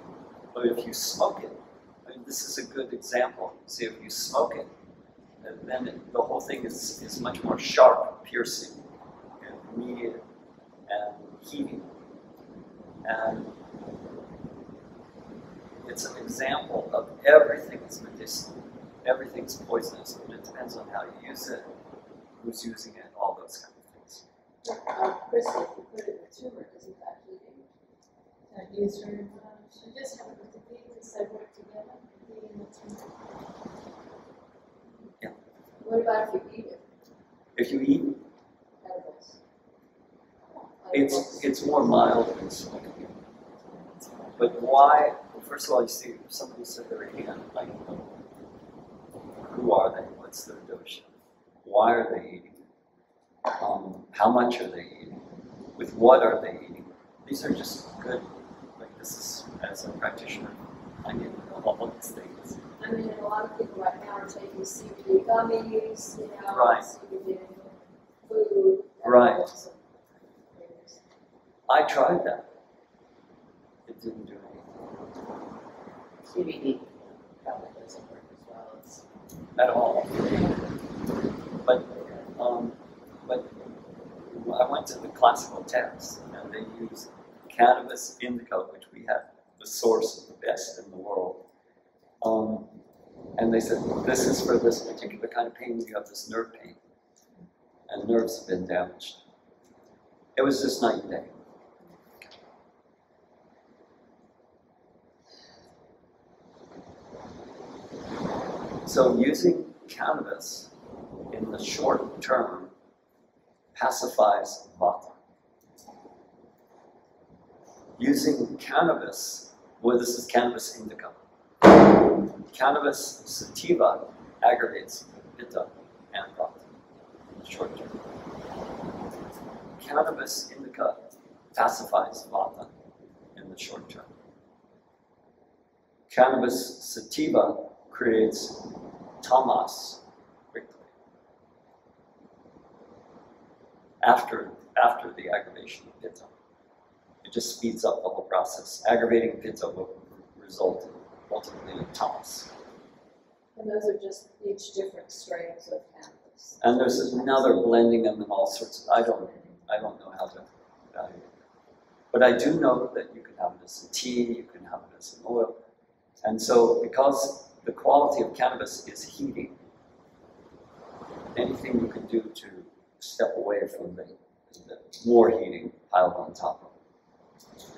but if you smoke it, I mean, this is a good example. See, if you smoke it, then the whole thing is much more sharp, piercing, and immediate, and heating. And it's an example of everything is medicinal, everything's poisonous, and it depends on how you use it, who's using it, all those kind of things. Crystal, if you put it in the turmeric, isn't that heating? Don't use very much. You just have it with the ghee because they work together, the ghee and the turmeric. Yeah. What about if you eat it? If you eat, Edibles. it's more mild than smoking. But why? Well, first of all, you see, if somebody said they're eating, like, who are they? What's their dosha? Why are they eating? How much are they eating? With what are they eating? These are just good, like this is, as a practitioner, I need to know all these things. I mean, a lot of people right now are taking CBD gummies, you know, Right. CBD food. Right. edibles, and things. I tried that. It didn't do anything CBD probably doesn't work as well as. at all. But I went to the classical text, and they used cannabis indica, which we had the source of the best in the world. And they said, this is for this particular kind of pain, you have this nerve pain. And nerves have been damaged. It was just night and day. So using cannabis in the short term pacifies vata. Using cannabis, well, this is cannabis indica. Cannabis sativa aggravates pitta and vata in the short term. Cannabis indica pacifies vata in the short term. Cannabis sativa creates tamas quickly after the aggravation of pitta. It just speeds up the whole process. Aggravating pitta will result ultimately in tamas. And those are just each different strains of cannabis. And there's another blending them and all sorts of, I don't know how to evaluate it. But I do know that you can have it as a tea, you can have it as an oil. And so because the quality of cannabis is heating, anything you can do to step away from the more heating piled on top of it.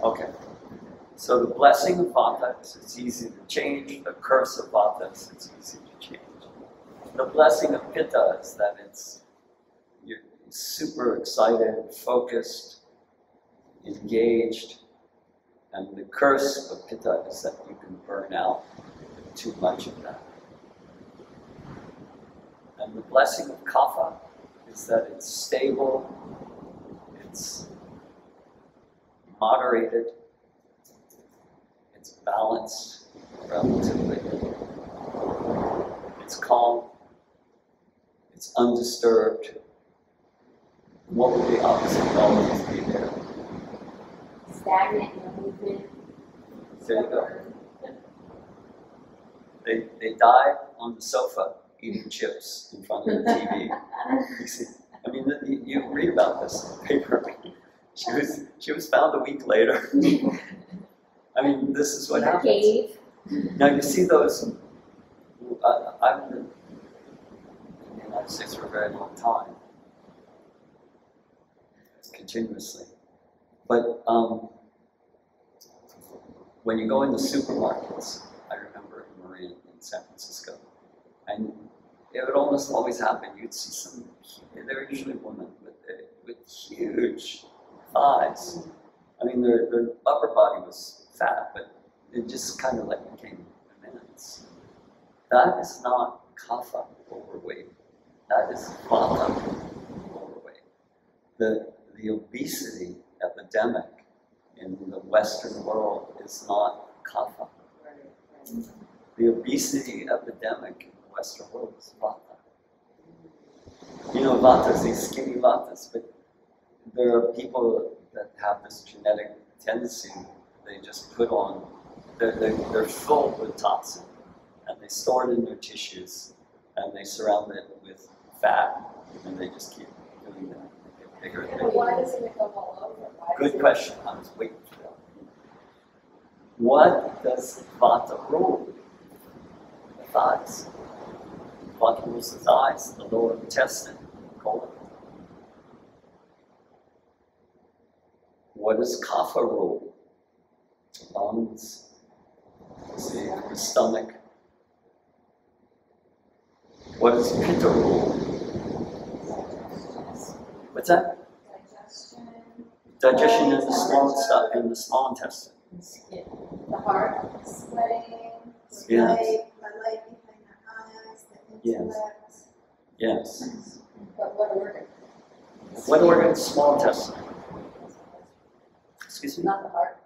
Okay. So the blessing of Vata is it's easy to change. The curse of Vata is it's easy to change. The blessing of Pitta is that you're super excited, focused, engaged. And the curse of Pitta is that you can burn out too much of that. And the blessing of Kapha is that it's stable, it's moderated, it's balanced relatively, it's calm, it's undisturbed. What would the opposite qualities be there? Stagnant, no movement. There you go. They die on the sofa eating chips in front of the TV. You see, I mean, you read about this in the paper. She was found a week later. I mean, this is what happens. Cave. Now you see those. I've been in the United States for a very long time, continuously. But when you go into supermarkets, I remember in Marin in San Francisco, and it would almost always happen. You'd see some. They're usually women with huge thighs. I mean, their upper body was fat, but it just kind of like became immense. That is not Kapha overweight. That is Vata overweight. The obesity epidemic in the Western world is not Kapha. The obesity epidemic in the Western world is Vata. You know, Vatas, these skinny Vatas, but there are people that have this genetic tendency. They just put on, they're full with toxin, and they store it in their tissues, and they surround it with fat, and they just keep doing that. They get bigger and Yeah, bigger. but why doesn't it go all over? Why Good does question. I was waiting for that. What does Vata rule? The thighs. Vata rules the thighs, the lower intestine, colon. What does Kapha rule? The lungs, the stomach. What does Pitta rule? What's that? Digestion, Digestion in the small stuff, in the small intestine. And skin. the heart, sweating, the Yes. light behind the eyes, the intellect. Yes. But what organ? What organ? Small intestine. Excuse me? Not the heart.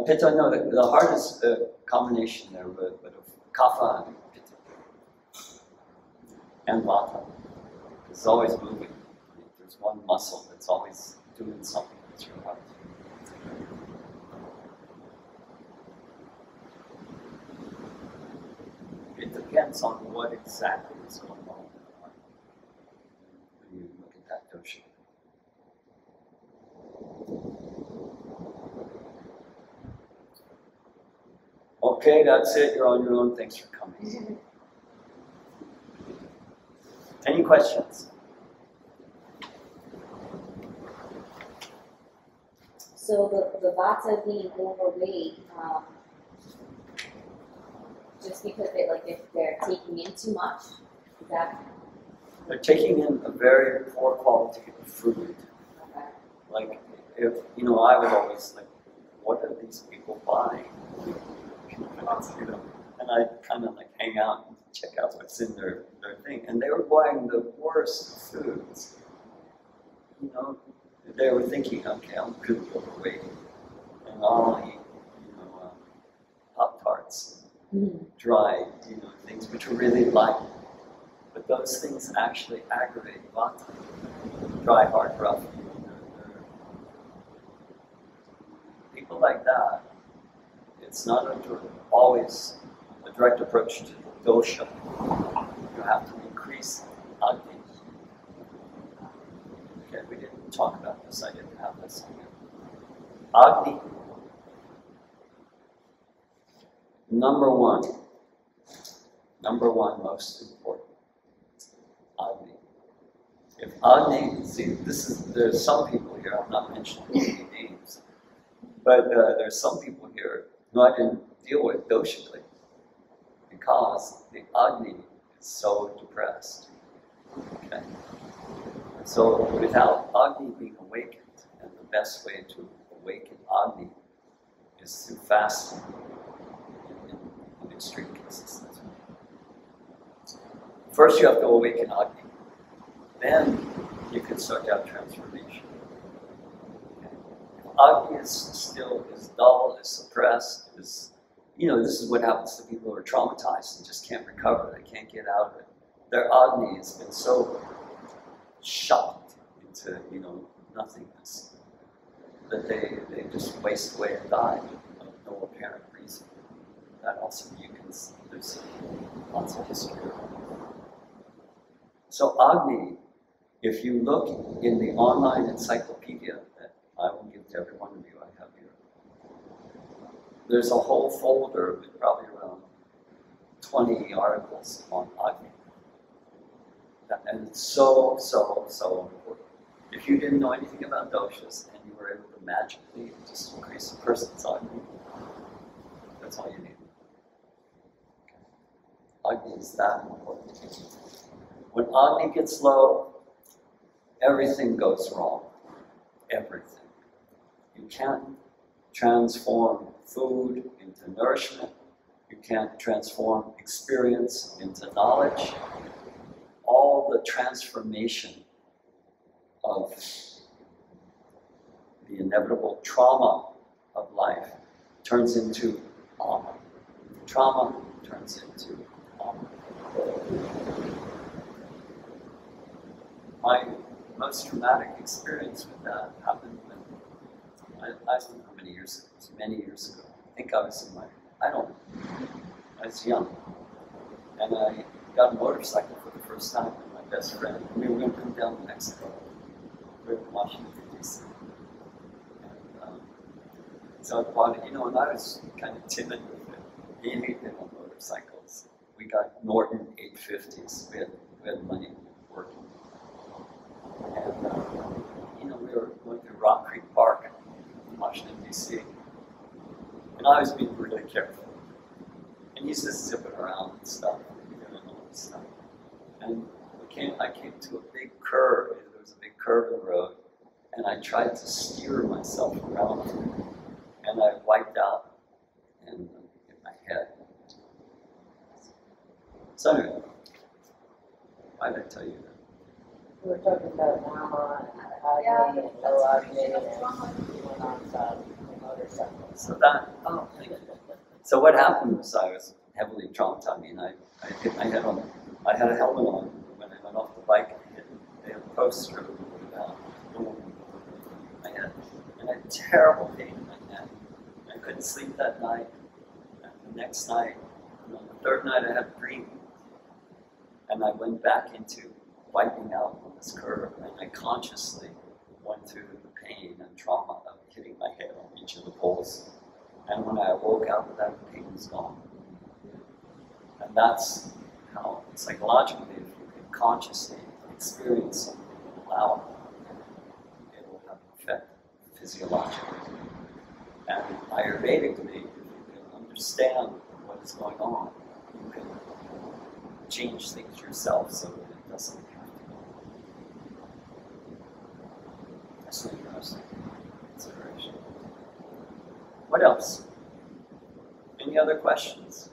Pitta, no, the heart is a combination there, but of Kapha and Pitta. And Vata. It's always moving. There's one muscle that's always doing something with your heart. It depends on what exactly is going on in the heart when you look at that dosha. Okay, that's it. You're on your own. Thanks for coming. Any questions? So the Vata being overweight, just because if they're taking in too much, is that They're taking in a very poor quality of food. okay? Like, if, you know, I would always like, what are these people buying? You know, and I kind of like hang out and check out what's in their thing. And they were buying the worst foods. You know, they were thinking, okay, I'm good overweight, and I'll eat, you know, Pop-Tarts, dry, you know, things which are really light. But those things actually aggravate Vata. Dry, hard, rough. You know, people like that, it's not always a direct approach to the dosha. You have to increase Agni. Okay, we didn't talk about this. I didn't have this on here. Agni. Number one, most important. If Agni, see, there's some people here, I'm not mentioning any names, but there's some people here who I didn't deal with doshically because the Agni is so depressed. Okay? So without Agni being awakened, and the best way to awaken Agni is through fasting in extreme cases. First you have to awaken Agni. Then you can start to have transformation. Okay. If Agni is still is dull, is suppressed, this is what happens to people who are traumatized and just can't recover, they can't get out of it. Their Agni has been so shocked into, nothingness that they just waste away and die of no apparent reason. That also there's lots of history around it. So Agni, if you look in the online encyclopedia that I will give to every one of you, I have here, there's a whole folder with probably around 20 articles on Agni. And it's so important. If you didn't know anything about doshas and you were able to magically just increase a person's Agni, that's all you need. Agni is that important. When Agni gets low, everything goes wrong. Everything. You can't transform food into nourishment. You can't transform experience into knowledge. All the transformation of the inevitable trauma of life turns into ama. Trauma turns into ama. My most traumatic experience with that happened when I don't know how many years ago, it was many years ago. I think I was I was young. And I got a motorcycle for the first time with my best friend. And we were going to come down to Mexico. We were in Washington, D.C. And so I bought it, and I was kind of timid with it. He hated on motorcycles. We got Norton 850s. We had money working. And, we were going through Rock Creek Park in Washington, D.C. And I was being really careful. And he's just zipping around and stuff, doing all this stuff. And I came to a big curve. There was a big curve in the road. And I tried to steer myself around it. And I wiped out and hit my head. So anyway, why did I tell you that? We were talking about Nama and Agni and no Agni and we went on to the motorcycle. So what happened was I was heavily traumatized. I mean, I hit my head on. I had a helmet on when I went off the bike. They had a poster about my head, and I had terrible pain in my neck. I couldn't sleep that night. And the next night, the third night, I had a dream, and I went back into wiping out on this curve, and I consciously went through the pain and trauma of hitting my head on each of the poles. And when I woke up, that pain was gone. And that's how, psychologically, if you can consciously experience something and allow it will have an effect physiologically. And Ayurvedically, if you can understand what is going on, you can change things yourself so that it doesn't have to. That's an interesting consideration. What else? Any other questions?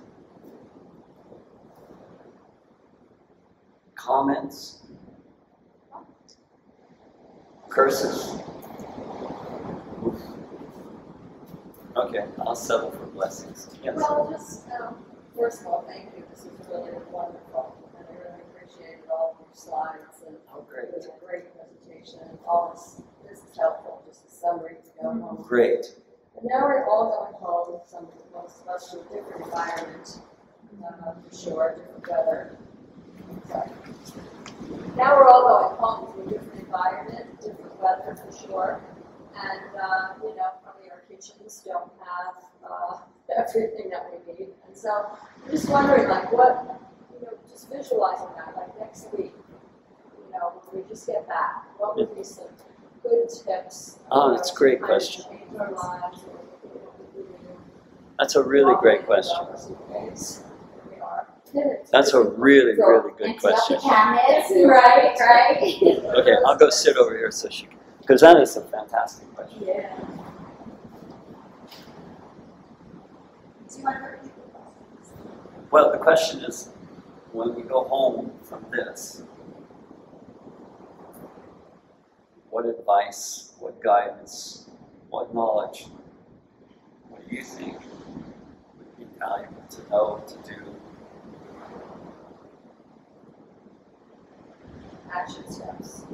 Comments? Curses? Okay, I'll settle for blessings. Yes. Well, just, first of all, thank you. This is really wonderful. And I really appreciated all of your slides. And Oh, great. It was a great presentation. And all this is helpful, just a summary to go home. Great. And now we're all going home, most of us to a different environment, for sure, different weather. Sorry. Now we're all going home to a different environment, different weather for sure. And, probably our kitchens don't have everything that we need. And so I'm just wondering, just visualizing that, like next week, know, when we just get back, what would be some good tips? Oh, that's a great to kind of question. change our lives, or That's a really great question. That's a really, really good question. Cabinets, right, right. Okay, I'll go sit over here so she can, because that is a fantastic question. Yeah. Well, the question is, when we go home from this, what advice, what guidance, what knowledge, what do you think would be valuable to know, to do? Action steps.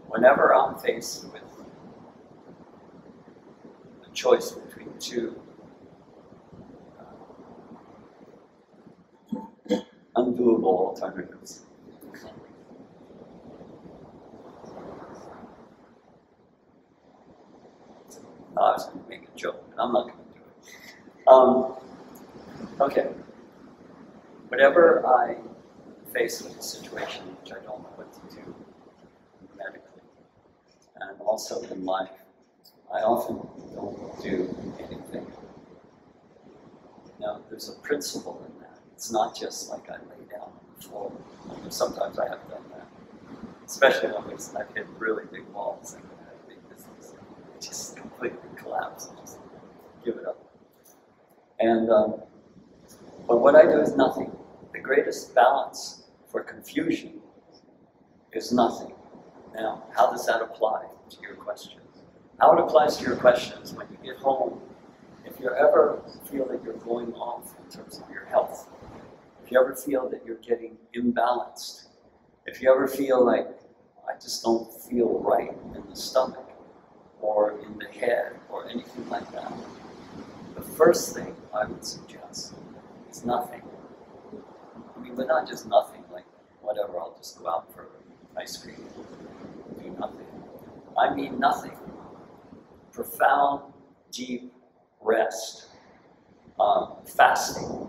Whenever I'm faced with a choice between two undoable alternatives, I was going to make a joke, but I'm not going to do it. Okay. Whenever I face with a situation which I don't know what to do medically, and also in life, I often don't do anything. Now, there's a principle in that. It's not just like I lay down on the floor. Sometimes I have done that, especially when I've hit really big walls and I have big business. Just completely collapse and just give it up. And but what I do is nothing. The greatest balance for confusion is nothing. Now, how does that apply to your question? How it applies to your question is when you get home, if you ever feel that you're going off in terms of your health, if you ever feel that you're getting imbalanced, if you ever feel like, I just don't feel right in the stomach or in the head or anything like that, the first thing I would suggest is nothing. I mean, but not just nothing, like whatever, I'll just go out for ice cream, do nothing. I mean nothing. Profound, deep rest, fasting,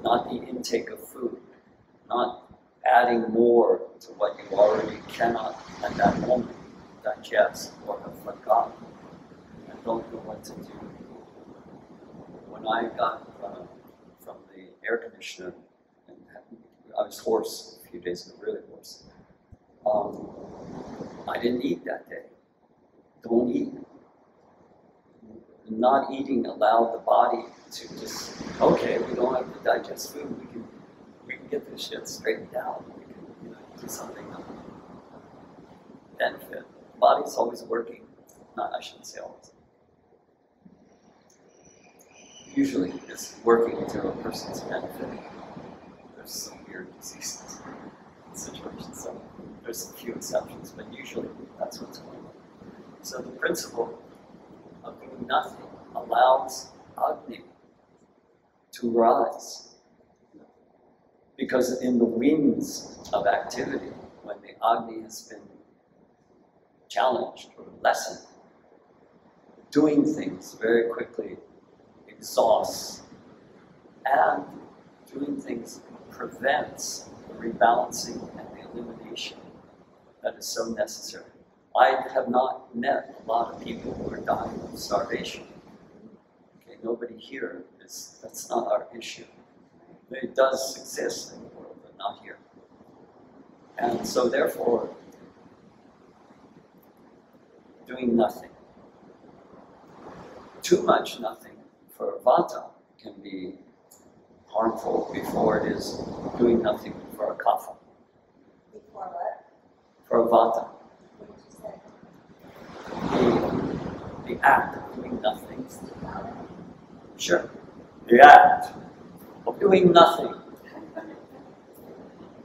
not the intake of food, not adding more to what you already cannot at that moment digest or have forgotten and don't know what to do. When I got from the air conditioner, and I was hoarse a few days ago, really hoarse, I didn't eat that day. Don't eat. Not eating allowed the body to just, okay, we don't have to digest food, we can get this shit straightened out, we can do something that will benefit. The body's always working, I shouldn't say always. Usually it's working to a person's benefit. There's some weird diseases situations, so there's a few exceptions, but usually that's what's going on. So the principle of doing nothing allows Agni to rise. Because in the winds of activity, when the Agni has been challenged or lessened, doing things very quickly exhausts, and doing things prevents the rebalancing and the elimination that is so necessary. I have not met a lot of people who are dying of starvation. Okay, nobody here that's not our issue. It does exist in the world, but not here. And so therefore, doing nothing. Too much nothing for Vata can be harmful before it is doing nothing for a Kapha. Before what? For a Vata. What did you say? The act of doing nothing. Sure. The act of doing nothing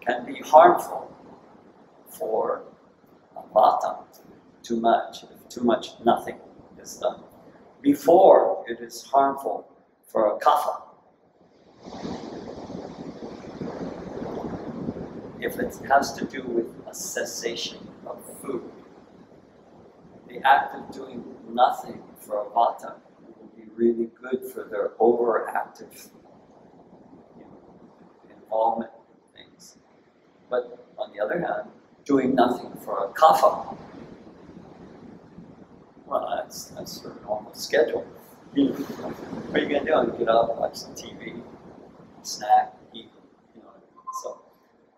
can be harmful for a Vata. Too much. If too much nothing is done. Before it is harmful for a Kapha. If it has to do with a cessation of food, the act of doing nothing for a Vata will be really good for their overactive involvement in things. But on the other hand, doing nothing for a kapha. Well, that's sort of normal schedule. You know, what are you going to do? Get up, watch some TV, snack, eat, you know.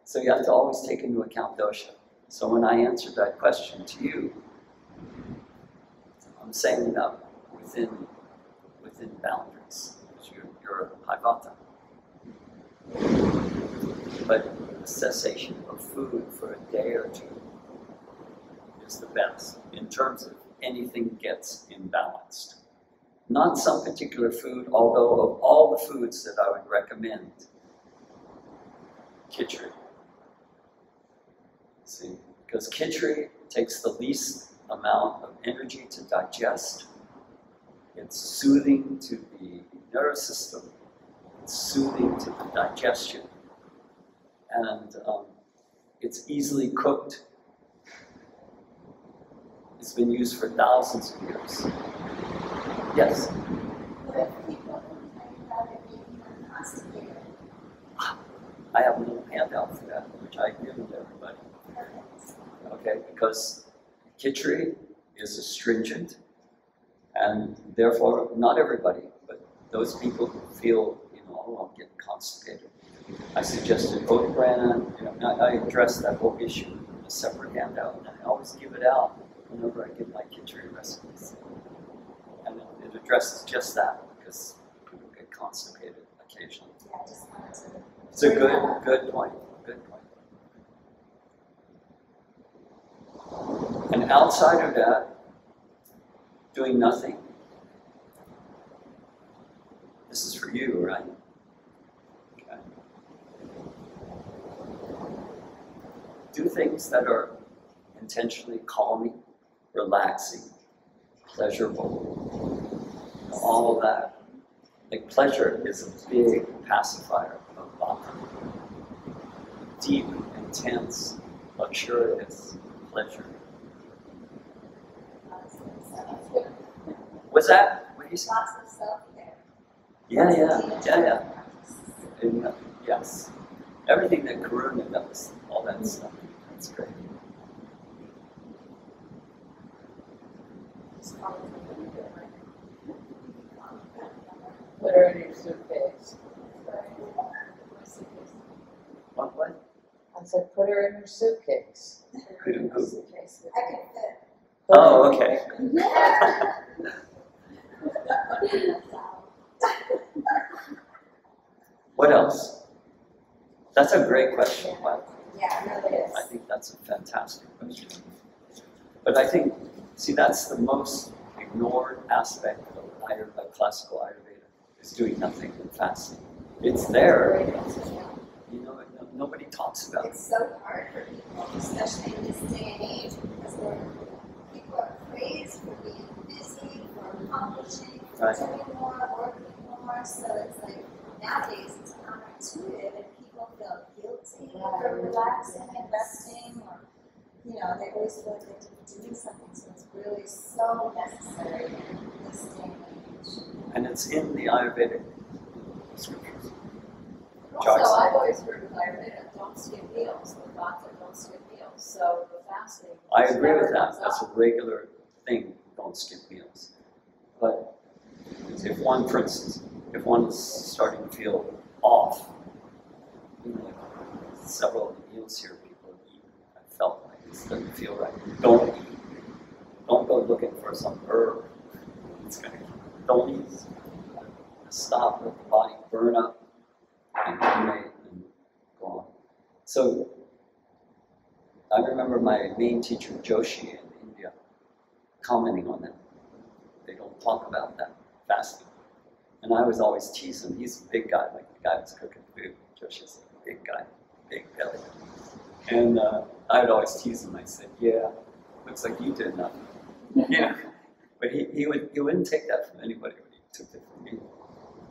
So you have to always take into account dosha. So when I answered that question to you, I'm saying that within boundaries. You're high vata. But the cessation of food for a day or two is the best in terms of anything gets imbalanced. Not some particular food, although of all the foods that I would recommend, khichdi. See, because khichdi takes the least amount of energy to digest. It's soothing to the nervous system. It's soothing to the digestion. And it's easily cooked. It's been used for thousands of years. Yes? What if people complain about it being constipated? I have a little handout for that, which I give to everybody. Okay, because khichdi is astringent, and therefore not everybody, but those people who feel, oh, I'm getting constipated. I suggested oat bran. I address that whole issue in a separate handout, and I always give it out whenever I give my khichdi recipes. And it addresses just that, because people get constipated occasionally. Yeah, I just wanted to. It's a good point. Good point. And outside of that, doing nothing. This is for you, right? Okay. Do things that are intentionally calming, relaxing, pleasurable, all of that. Like pleasure is a big pacifier of vata. Deep, intense, luxurious pleasure. What's that? What did you say? Lots of self-care. Yeah. And, yes. Everything that Karuna does, all that stuff. That's great. Put her in your suitcase. What? I said, put her in your suitcase. Who? I could fit. Oh, okay. What else? That's a great question, Mike. Yeah, it really is. I think that's a fantastic question. But I think, see, that's the most ignored aspect of classical Ayurveda, is doing nothing and fasting. It's there. Nobody talks about it. It's so hard for people, especially in this day and age, because people are praised for being busy, for accomplishing, for Right. doing more, working more. So it's like nowadays it's counterintuitive, and people feel guilty for relaxing and resting, or they always feel like they have to be doing something. So it's really so necessary in this day and age. And it's in the Ayurvedic scriptures. Also, I've always heard with Ayurveda, don't skip meals. With Vata, don't skip meals. So the fasting. I agree with that. comes That's a up. regular thing. Don't skip meals. But if one, for instance, if one is starting to feel off, like several of the meals here people eat, I felt like this doesn't feel right. Don't eat. Don't go looking for some herb. Don't eat. Stop. Let the body burn up and eliminate and go on. So I remember my main teacher Joshi in India commenting on that. They don't talk about that fasting. And I was always teasing him. He's a big guy, like the guy who's cooking food. Joshi's a big guy, big belly. And I would always tease him. I said, yeah, looks like you did nothing. But he wouldn't take that from anybody, but he took it from me.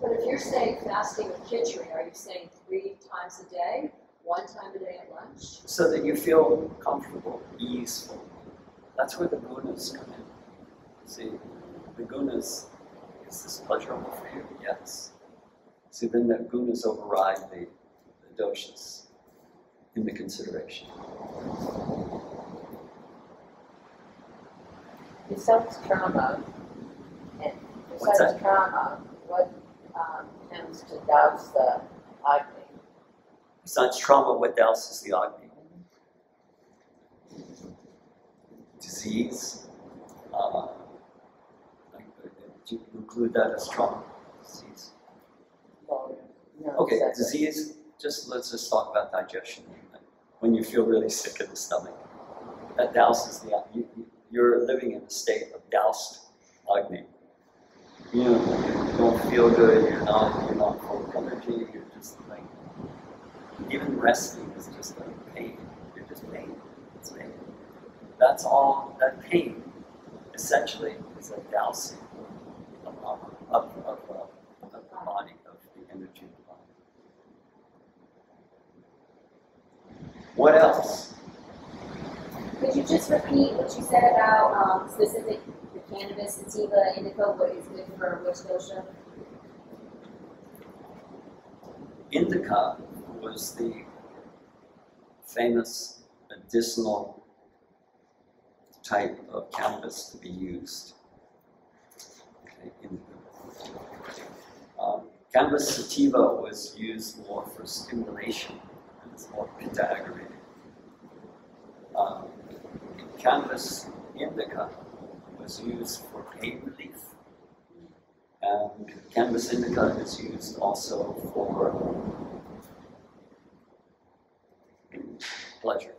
But if you're saying fasting with khichdi, are you saying 3 times a day, 1 time a day at lunch? So that you feel comfortable, easeful. That's where the gunas come in. See, the gunas, is this pleasurable for you? Yes. See, then the gunas override the doshas in the consideration. Besides trauma, and What's besides that? trauma, what tends to douse the Agni? Besides trauma, what else is the Agni? Disease. Do you include that as trauma? Disease. No, Okay, that's it. disease. Let's just talk about digestion. When you feel really sick in the stomach, that douses the Agni. You're living in a state of doused Agni. You don't feel good. You're not full of energy. You're just like, even resting is just like pain. You're just pain. It's pain. That's all. That pain, essentially, is a dousing of the body, of the energy of the body. What else? Could you just repeat what you said about specific the cannabis, sativa, indica, what is good for which dosha? Indica was the famous medicinal type of cannabis to be used. Okay, indica. Cannabis sativa was used more for stimulation, and it's more pitta aggravated. Cannabis indica was used for pain relief, and cannabis indica is used also for pleasure.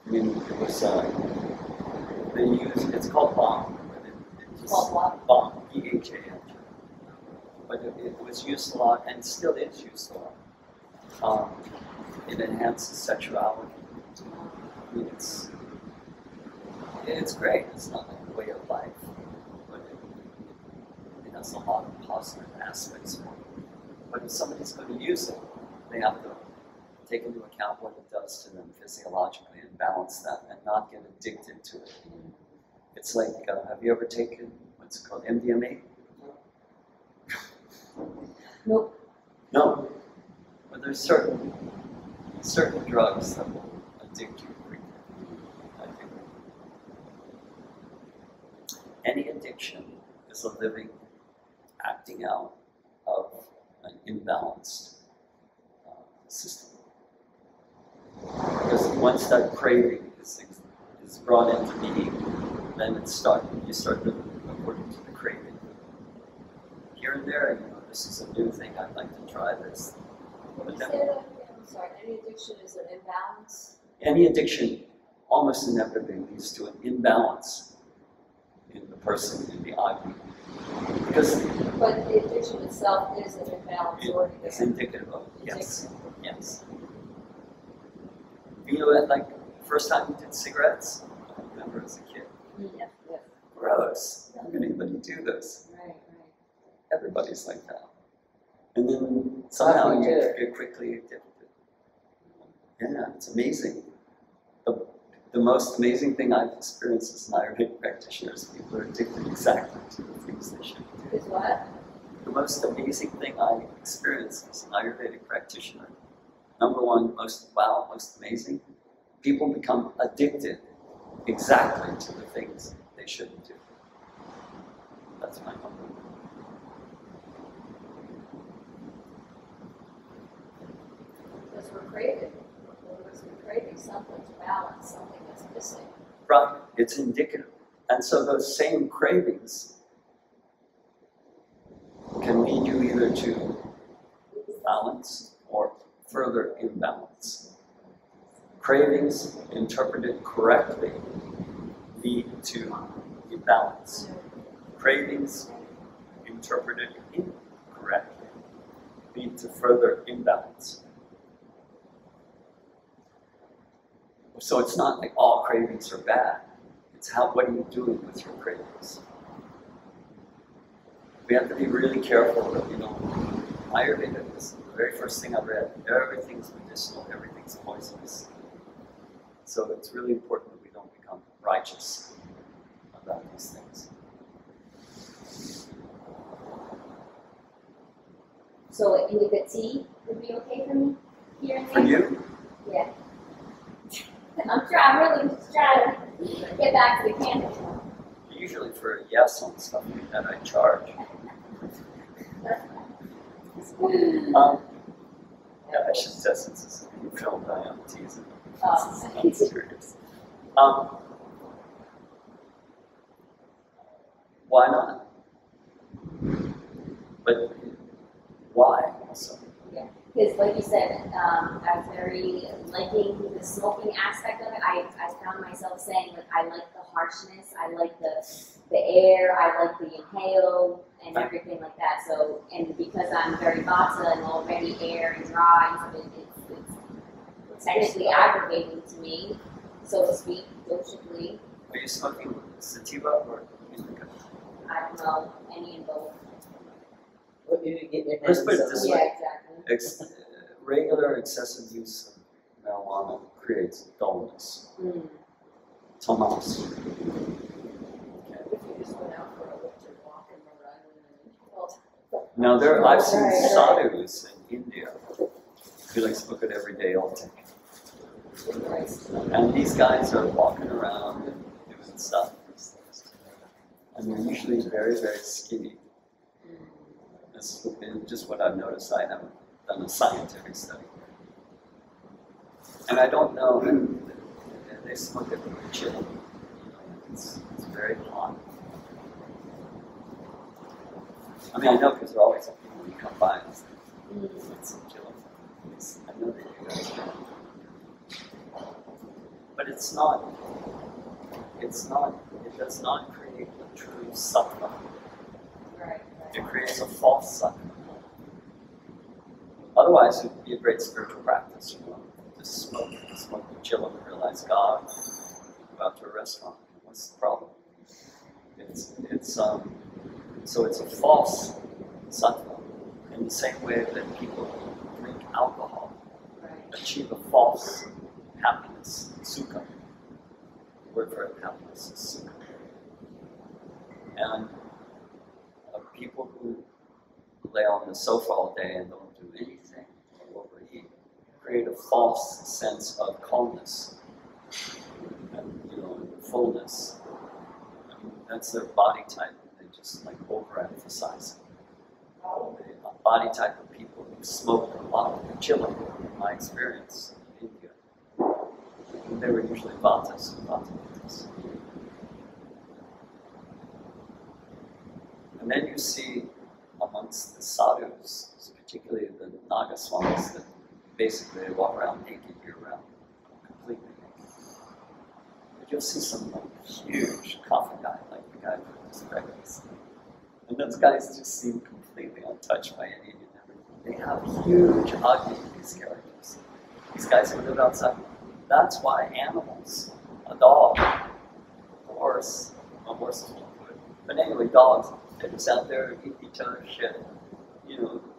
I mean, it was they used, it's called bong, but it just, Called what? bong, B-H-A-N. But it was used a lot, and still is used a lot. It enhances sexuality. I mean, it's great. It's not like a way of life, but it has a lot of positive aspects for it. But if somebody's going to use it, they have to take into account what it does to them physiologically and balance that and not get addicted to it. It's like, have you ever taken what's called MDMA? Nope. No. But there's certain drugs that will addict you quickly. Any addiction is a living acting out of an imbalanced system. Because once that craving is brought into being, then you start living according to the craving. Here and there, this is a new thing, I'd like to try this. When you say that again, I'm sorry, any addiction is an imbalance? Any addiction almost inevitably leads to an imbalance in the person, in the Agni. Because But the addiction itself is an imbalance already it's there. indicative of, yes. You know, like, first time you did cigarettes, I remember as a kid. Yeah. Gross. How can anybody do this? Right. Everybody's like that. And then somehow Me you too. get quickly addicted. Yeah, it's amazing. The most amazing thing I've experienced as an Ayurvedic practitioner is people are addicted exactly to the things they shouldn't do. Is what? The most amazing thing I experienced as an Ayurvedic practitioner, number one, most amazing, people become addicted exactly to the things they shouldn't do. That's my number one. Because we're craving. We're craving something to balance, something that's missing. Right, it's indicative. And so those same cravings can lead you either to balance or further imbalance. Cravings, interpreted correctly, lead to imbalance. Cravings, interpreted incorrectly, lead to further imbalance. So it's not like all cravings are bad. It's what are you doing with your cravings? We have to be really careful that we don't. Ayurveda is the very first thing I read. Everything's medicinal, everything's poisonous. So it's really important that we don't become righteous about these things. So like indica tea would be okay for me here and there? For you, Yeah. I'm really just trying to get back to the cannabis. usually for a yes on stuff like that, I charge. Yeah, I should test since this is being filmed. I am teasing. This is not serious. Why not? But why also? Yeah, because like you said, I was very liking the smoking aspect of it. I found myself saying, like, I like the harshness, I like the air, I like the inhale and everything like that. So, and because I'm very vata and already air and dry, it's technically aggravating to me, so to speak, doshically. Are you smoking sativa or indica? I don't know, any and both. What you get your Let's hands put it on? this Yeah, way. exactly. Regular excessive use of marijuana creates dullness. Mm. Tomas. If you just went out for a winter walk in Rhode Island and Now I've seen Right. sadhus in India who like smoke it every day all day. And these guys are walking around and doing stuff. And they're usually very, very skinny. That's just what I've noticed. I haven't done a scientific study. And I don't know, they smoke it for chill. It's very hot. I mean, I know because there are always some people who come by and say, it's chill. I know they do that. But it does not create a true sattva. It creates a false sattva. Otherwise, it would be a great spiritual practice, just smoke and chill and realize God. Go out to a restaurant. What's the problem? So it's a false sattva in the same way that people who drink alcohol achieve a false happiness, sukha. The word for happiness is sukha. And people who lay on the sofa all day and don't do anything or overeat create a false sense of calmness and fullness. That's their body type. They just like overemphasize it. The body type of people who smoke a lot of chili, in my experience in India, they were usually vatas and vata-pitas. And then you see amongst the sadhus, particularly the Nagaswamis, that basically they walk around naked year-round, completely naked. But you'll see some like, huge coffin guy, like the guy who described this. And those guys just seem completely untouched by any and everything. They have huge Agni, these characters. These guys who live outside. That's why animals, a dog, a horse won't do it. But anyway, dogs, they're just out there eating each other's shit,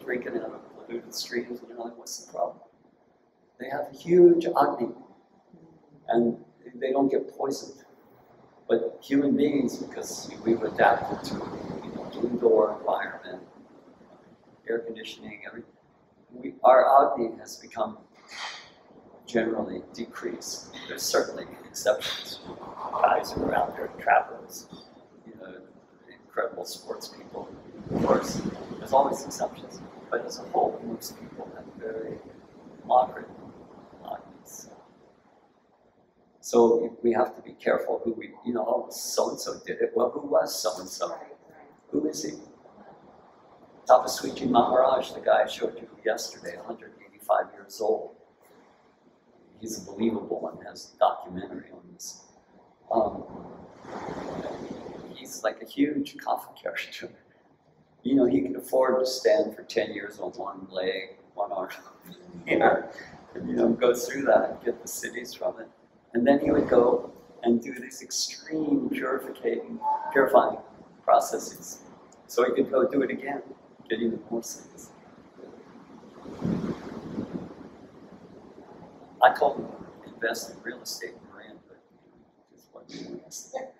drinking out of polluted streams, and you're like, what's the problem? They have huge Agni, and they don't get poisoned. But human beings, because we've adapted to indoor environment, air conditioning, everything, our Agni has become generally decreased. There's certainly exceptions. Guys who are out there, trappers, incredible sports people. Of course, there's always exceptions. But as a whole, most people have very moderate Agnis. So we have to be careful who we, so-and-so did it. Well, who was so-and-so? Who is he? Tapaswiji Maharaj, the guy I showed you yesterday, 185 years old. He's a believable one, has a documentary on this. He's like a huge coffin character. He could afford to stand for 10 years on one leg, one arm, and go through that and get the cities from it. And then he would go and do these extreme purifying processes. So he could go do it again, get even more cities. I told him to invest in real estate in Marin, but just wasn't interested.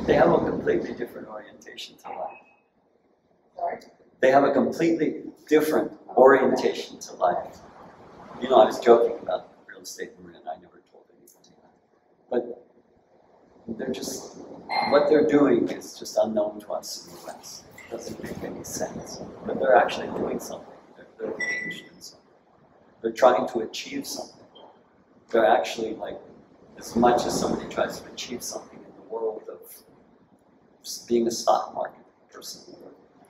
They have a completely different orientation to life. Sorry? They have a completely different orientation to life. I was joking about real estate in Marin. I never told anybody that. But They're just, what they're doing is just unknown to us in the West. It doesn't make any sense. But they're actually doing something. They're engaged in something. They're trying to achieve something. They're actually like, as much as somebody tries to achieve something in the world of just being a stock market person,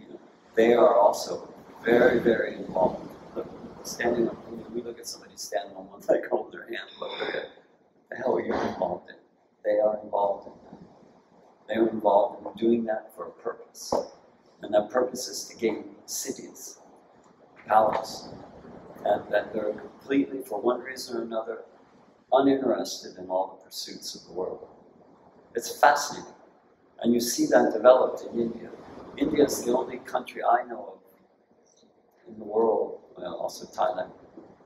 you know, they are also very, very involved. Look, standing up, we look at somebody standing on one leg, hold their hand, look at the hell you're involved in. They are involved in that. They are involved in doing that for a purpose. And that purpose is to gain cities, palace, and that they're completely, for one reason or another, uninterested in all the pursuits of the world. It's fascinating. And you see that developed in India. India is the only country I know of in the world, well, also Thailand,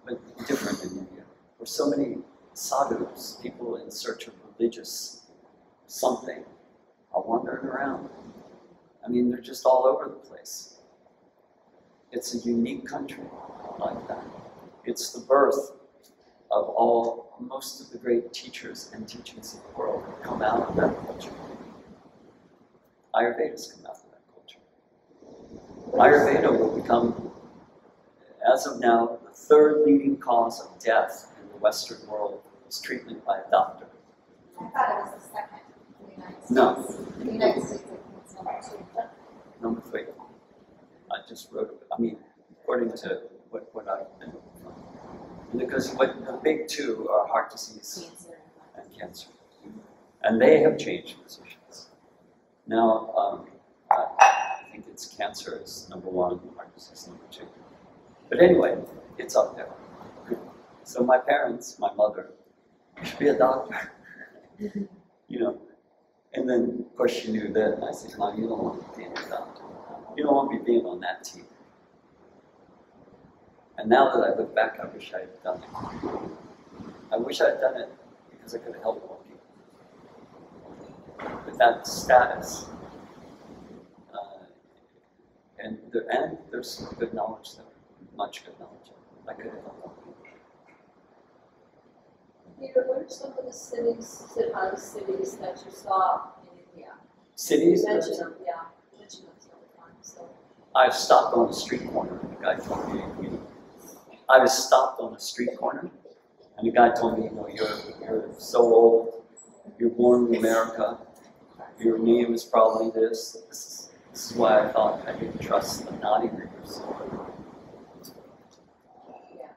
but different in India, where so many sadhus, people in search of religious something, are wandering around. I mean, they're just all over the place. It's a unique country like that. It's the birth of most of the great teachers and teachings of the world that come out of that culture. Ayurveda's come out of that culture. Ayurveda will become, as of now, the third leading cause of death in the Western world is treatment by a doctor. I thought it was the second in the United States. No. In the United States, it's number 2. Number 3. I just wrote it. I mean, according to what I've been, because the big two are heart disease and cancer. And they have changed positions. Now, I think it's cancer is number 1, heart disease number 2. But anyway, it's up there. So my parents, my mother, you should be a doctor. You know, and then of course she knew that, and I said, Mom, you don't want to be a doctor. You don't want me being on that team. And now that I look back, I wish I had done it. I wish I had done it because I could have helped more people. With that status, and there's some good knowledge there, much good knowledge. I could have helped more people. Peter, what are some of the cities that you saw in India? Cities? You mentioned them, yeah. You mentioned them several times. So. I've stopped on a street corner, and the guy told me, I was stopped on a street corner, and the guy told me, you know, you're so old, you're born in America, your name is probably this. This is why I thought I didn't trust the naughty readers. Yeah.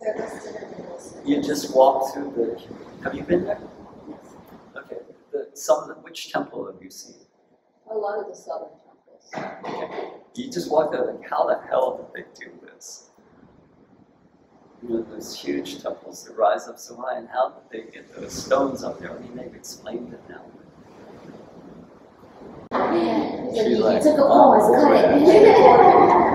They're listed in the list. You just walk through the, have you been there? Okay, which temple have you seen? A lot of the southern temples. Okay. You just walk there like, how the hell did they do this? You know, those huge temples that rise up so high, and how did they get those stones up there? I mean, they've explained it now. Yeah, She's you like, took a pause, cut it.